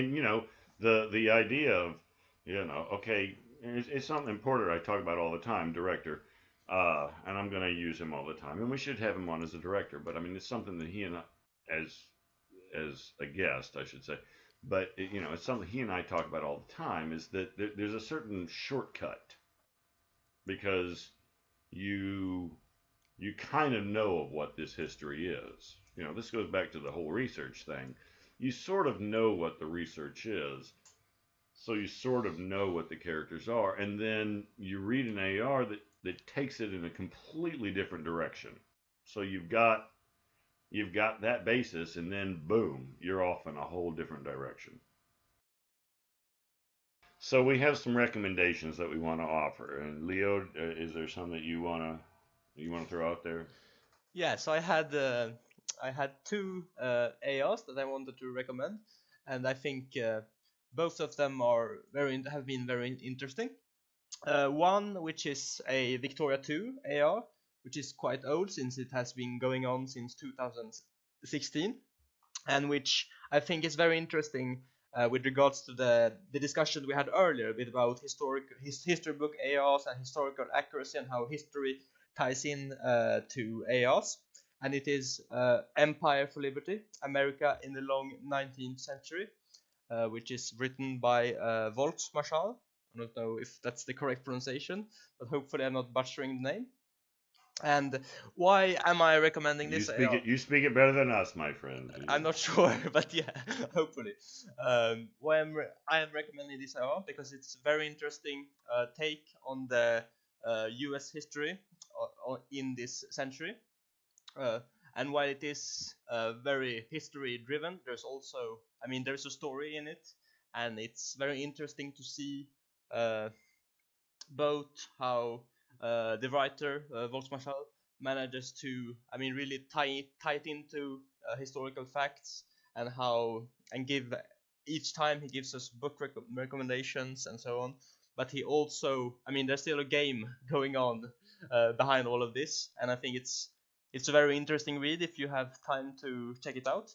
Speaker 1: the idea of okay, it's something important I talk about all the time, director, and I'm going to use him all the time, and we should have him on as a director. But I mean, it's something that he and I, as a guest, I should say. But it's something he and I talk about all the time, is that there's a certain shortcut, because you kind of know of what this history is. This goes back to the whole research thing. You sort of know what the research is, so you sort of know what the characters are, and then you read an AR that takes it in a completely different direction. So you've got you've got that basis, and then boom, you're off in a whole different direction. So we have some recommendations that we want to offer. And Leo, is there some that you want to throw out there?
Speaker 4: Yeah, so I had two ARs that I wanted to recommend, and I think both of them have been very interesting. One which is a Victoria 2 AR, which is quite old since it has been going on since 2016, and which I think is very interesting with regards to the discussion we had earlier, a bit about history book ARs and historical accuracy and how history ties in to ARs. And it is Empire for Liberty, America in the long 19th century, which is written by Volksmarschall. I don't know if that's the correct pronunciation, but hopefully I'm not butchering the name. And why am I recommending this?
Speaker 1: You speak it better than us, my friend.
Speaker 4: I'm not sure, but yeah, hopefully. Why I am recommending this AR because it's a very interesting take on the U.S. history in this century. And while it is very history driven, there's also, there's a story in it, and it's very interesting to see both how the writer Volksmarschall manages to, really tie it into historical facts, and give each time he gives us book recommendations and so on. But he also, there's still a game going on behind all of this, and I think it's a very interesting read if you have time to check it out.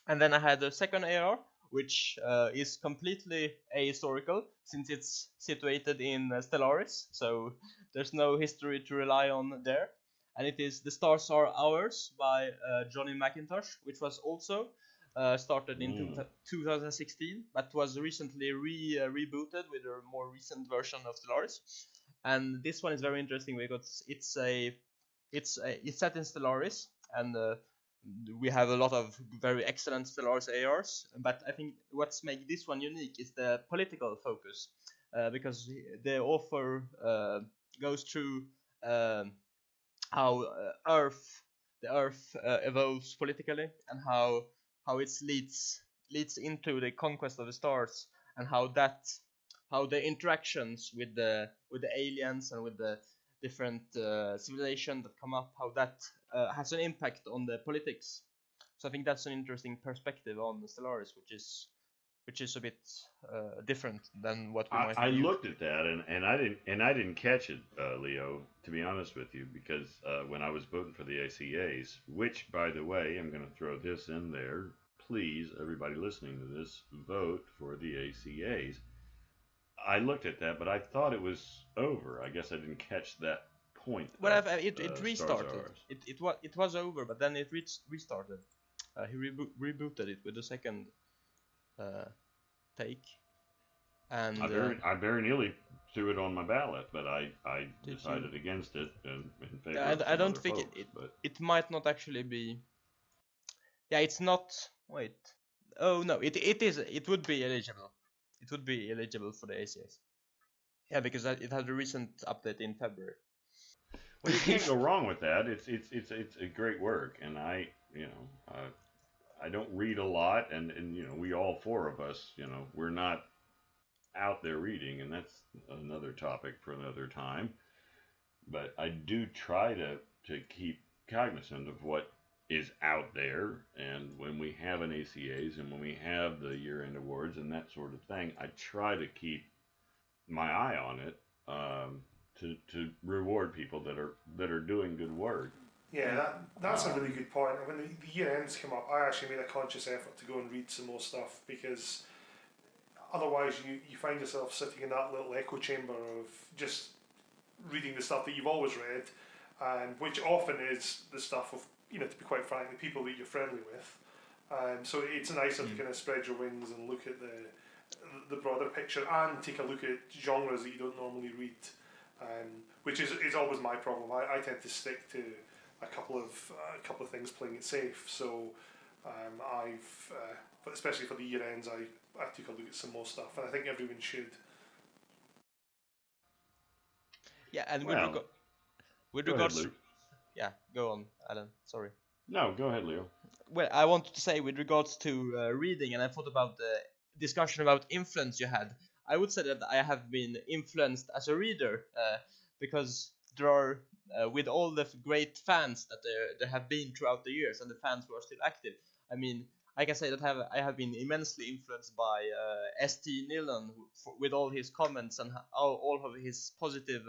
Speaker 4: And then I had the second AR, which is completely ahistorical, since it's situated in Stellaris, so there's no history to rely on there. And it is The Stars Are Ours by Johnny McIntosh, which was also started in 2016, but was recently rebooted with a more recent version of Stellaris. And this one is very interesting because it's set in Stellaris, and we have a lot of very excellent Stellaris ARs, but I think what's make this one unique is the political focus, because the author goes through how the Earth evolves politically, and how it leads into the conquest of the stars, and how the interactions with the aliens and with the different civilizations that come up, how that has an impact on the politics. So I think that's an interesting perspective on the Stellaris, which is a bit different than what we might.
Speaker 1: I looked at that and I didn't catch it, Leo. To be honest with you, because when I was voting for the ACAs, which by the way, I'm going to throw this in there. Please, everybody listening to this, vote for the ACAs. I looked at that, but I thought it was over. I guess I didn't catch that point.
Speaker 4: Well, it restarted. It was over, but then it restarted. He rebooted it with the second take. And
Speaker 1: I very nearly threw it on my ballot, but I decided against it in favor.
Speaker 4: Yeah, I don't think
Speaker 1: folks,
Speaker 4: it might not actually be. Yeah, it's not. Wait. Oh no, it would be eligible. It would be eligible for the ACAs. Yeah, because it had a recent update in February.
Speaker 1: Well, you can't go wrong with that. It's a great work, and I don't read a lot, and we all four of us, we're not out there reading, and that's another topic for another time. But I do try to keep cognizant of what is out there, and when we have an ACAs and when we have the year-end awards and that sort of thing, I try to keep my eye on it to reward people that are doing good work.
Speaker 2: Yeah, that's a really good point. When the year ends come up, I actually made a conscious effort to go and read some more stuff, because otherwise you find yourself sitting in that little echo chamber of just reading the stuff that you've always read, and which often is the stuff of, to be quite frank, the people that you're friendly with. So it's nicer to kind of spread your wings and look at the broader picture, and take a look at genres that you don't normally read, which is always my problem. I tend to stick to a couple of things, playing it safe. So I've especially for the year ends, I took a look at some more stuff, and I think everyone should.
Speaker 4: Yeah, and
Speaker 1: with
Speaker 4: regards, yeah, go on, Alan. Sorry.
Speaker 1: No, go ahead, Leo.
Speaker 4: Well, I wanted to say with regards to reading, and I thought about the discussion about influence you had. I would say that I have been influenced as a reader because there are, with all the great fans that there have been throughout the years, and the fans who are still active. I mean, I can say that I have been immensely influenced by St. Nillan with all his comments and all of his positive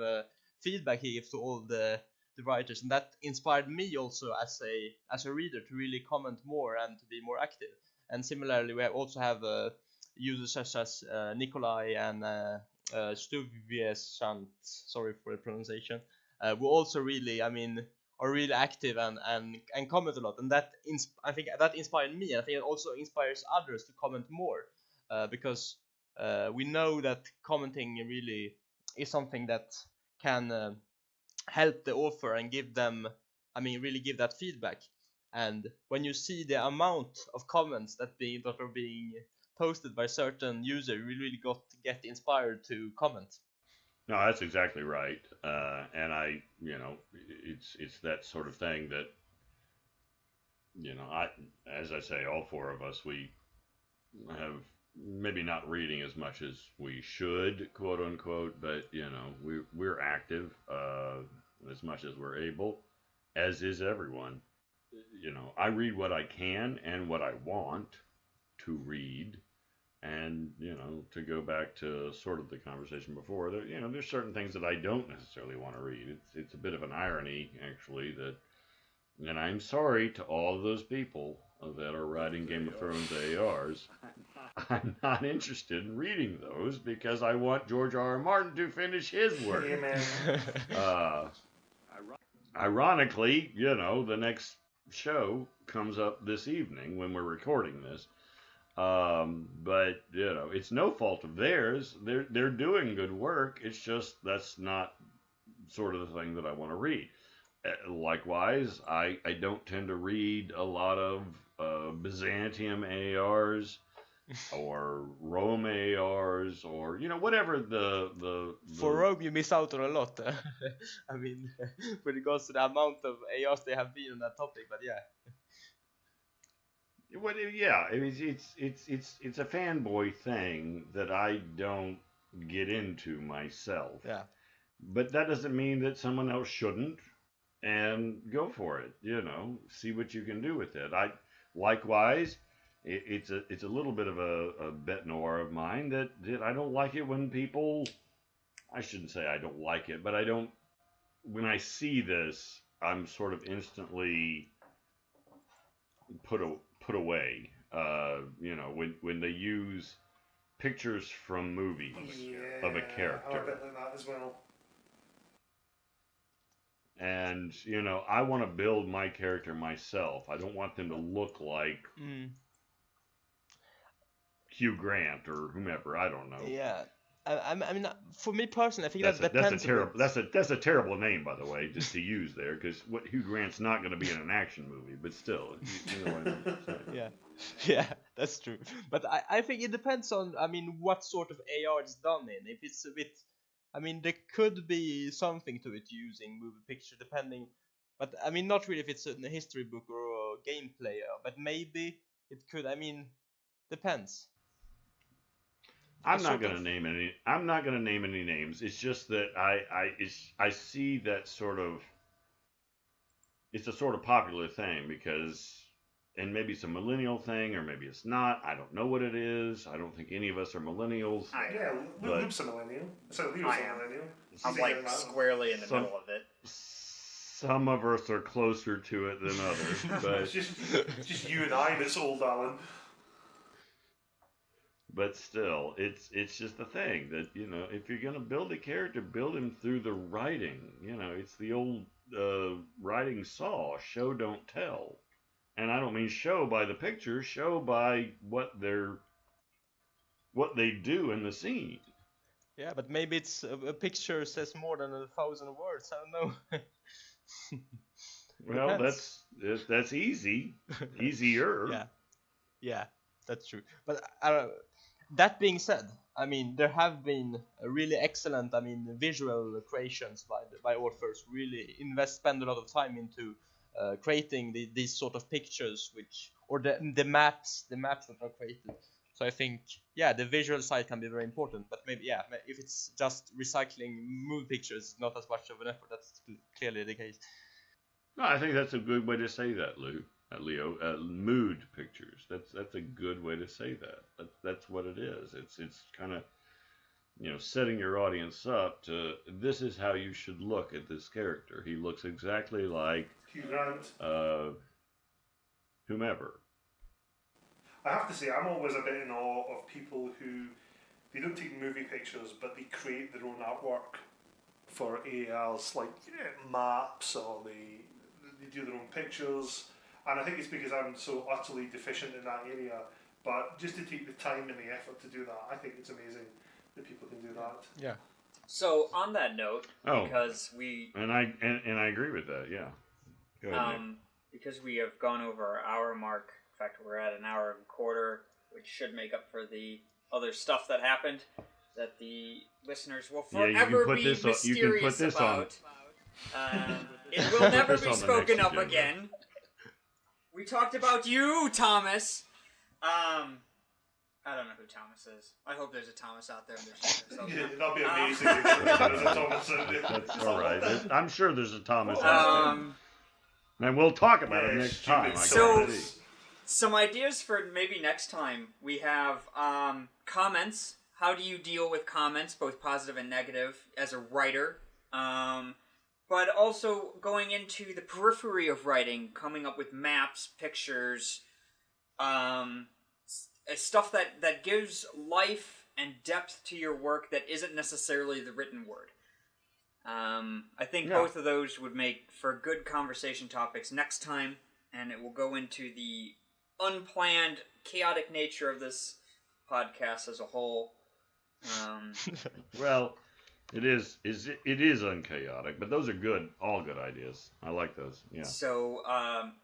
Speaker 4: feedback he gives to all the writers, and that inspired me also as a reader to really comment more and to be more active. And similarly, we also have users such as Nikolai and Stuviesant, sorry for the pronunciation, who also really, I mean, are really active and comment a lot, and that I think that inspired me, and I think it also inspires others to comment more, because we know that commenting really is something that can help the author and give them, I mean, really give that feedback. And when you see the amount of comments that are being posted by certain users, you really get inspired to comment.
Speaker 1: No, that's exactly right. And it's that sort of thing that, as I say, all four of us, we have maybe not reading as much as we should, quote unquote, but we're active as much as we're able, as is everyone. I read what I can and what I want to read, and to go back to sort of the conversation before, there's certain things that I don't necessarily want to read. It's a bit of an irony, actually, that, and I'm sorry to all of those people that are writing Game of Thrones ARs. I'm not interested in reading those because I want George R.R. Martin to finish his work.
Speaker 2: Amen.
Speaker 1: Ironically, the next show comes up this evening when we're recording this. But it's no fault of theirs. They're doing good work. It's just that's not sort of the thing that I want to read. Likewise, I don't tend to read a lot of Byzantium ARs or Rome ARs or whatever the
Speaker 4: For Rome, you miss out on a lot. I mean, with regards to the amount of ARs they have been on that topic, but yeah.
Speaker 1: Well, yeah, I mean, it's a fanboy thing that I don't get into myself.
Speaker 4: Yeah.
Speaker 1: But that doesn't mean that someone else shouldn't, and go for it. See what you can do with it. Likewise, it's a little bit of a bête noire of mine that I don't like it when people. I shouldn't say I don't like it, but I don't. When I see this, I'm sort of instantly put away. When they use pictures from movies of a character.
Speaker 2: I'm a bit like that as well.
Speaker 1: And I want to build my character myself. I don't want them to look like Hugh Grant or whomever. I don't know.
Speaker 4: Yeah. I mean, for me personally, I think that
Speaker 1: depends. That's a terrible name, by the way, just to use there, because Hugh Grant's not going to be in an action movie, but still, you know what I'm saying.
Speaker 4: Yeah, that's true. But I think it depends on, I mean, what sort of AR it's done in. If it's a bit, I mean, there could be something to it using movie picture, depending. But I mean, not really if it's a history book or a gameplay, but maybe it could. I mean, depends.
Speaker 1: I'm not going to name any names. It's just that I see that sort of. It's a sort of popular thing because, and maybe it's a millennial thing, or maybe it's not. I don't know what it is. I don't think any of us are millennials.
Speaker 2: Yeah, Luke's a millennial. So Leo's a millennial.
Speaker 3: I'm like squarely in the middle of it.
Speaker 1: Some of us are closer to it than others, but
Speaker 2: it's just you and I that's old, Alan.
Speaker 1: But still, it's just the thing that if you're gonna build a character, build him through the writing. It's the old writing saw: show, don't tell. And I don't mean show by the picture, show by what they do in the scene.
Speaker 4: Yeah, but maybe it's a picture says more than 1,000 words. I don't know.
Speaker 1: Well, that's easy, easier.
Speaker 4: Yeah, that's true. But that being said, I mean, there have been really excellent, I mean, visual creations by authors. Really spend a lot of time into creating these sort of pictures, or the maps that are created. So I think, yeah, the visual side can be very important, but maybe, yeah, if it's just recycling mood pictures, not as much of an effort. That's clearly the case.
Speaker 1: No, I think that's a good way to say that, Leo. Mood pictures. That's a good way to say that. That's what it is. It's kind of, setting your audience up to, this is how you should look at this character. He looks exactly like
Speaker 2: Hugh Grant.
Speaker 1: Whomever.
Speaker 2: I have to say, I'm always a bit in awe of people who, they don't take movie pictures, but they create their own artwork for AARs, like maps, or they do their own pictures. And I think it's because I'm so utterly deficient in that area. But just to take the time and the effort to do that, I think it's amazing that people can do that.
Speaker 4: Yeah.
Speaker 3: So on that note, because we
Speaker 1: and I agree with that. Yeah. Go ahead, Nick.
Speaker 3: Because we have gone over our hour mark. In fact, we're at an hour and a quarter, which should make up for the other stuff that happened that the listeners will forever be mysterious about. It will never be spoken of again. We talked about you, Thomas. I don't know who Thomas is. I hope there's a Thomas out there.
Speaker 2: That'll be amazing if there's a Thomas out there.
Speaker 1: That's all right. I'm sure there's a Thomas out there. And we'll talk about it next time.
Speaker 3: So, some ideas for maybe next time. We have comments. How do you deal with comments, both positive and negative, as a writer? But also going into the periphery of writing, coming up with maps, pictures, stuff that gives life and depth to your work that isn't necessarily the written word. I think both of those would make for good conversation topics next time, and it will go into the unplanned, chaotic nature of this podcast as a whole.
Speaker 1: Well, it is unchaotic, but those are good, all good ideas. I like those. Yeah.
Speaker 3: So,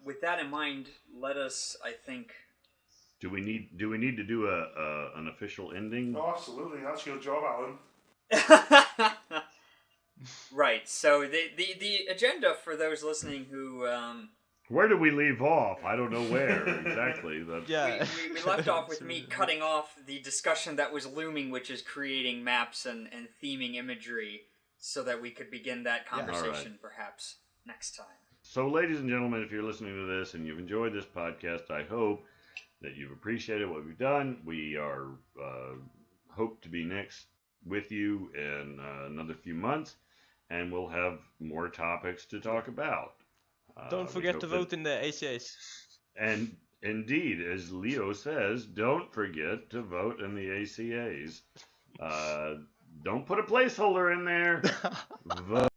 Speaker 3: with that in mind, let us, I think.
Speaker 1: Do we need to do an official ending?
Speaker 2: Oh, absolutely. That's your job, Alan.
Speaker 3: Right. So the agenda for those listening who.
Speaker 1: Where did we leave off? I don't know where exactly.
Speaker 3: We left off with me cutting off the discussion that was looming, which is creating maps and theming imagery, so that we could begin that conversation perhaps next time.
Speaker 1: So, ladies and gentlemen, if you're listening to this and you've enjoyed this podcast, I hope that you've appreciated what we've done. We are hope to be next with you in another few months, and we'll have more topics to talk about.
Speaker 4: Don't forget to vote in the ACAs.
Speaker 1: And indeed, as Leo says, don't forget to vote in the ACAs. Don't put a placeholder in there. Vote.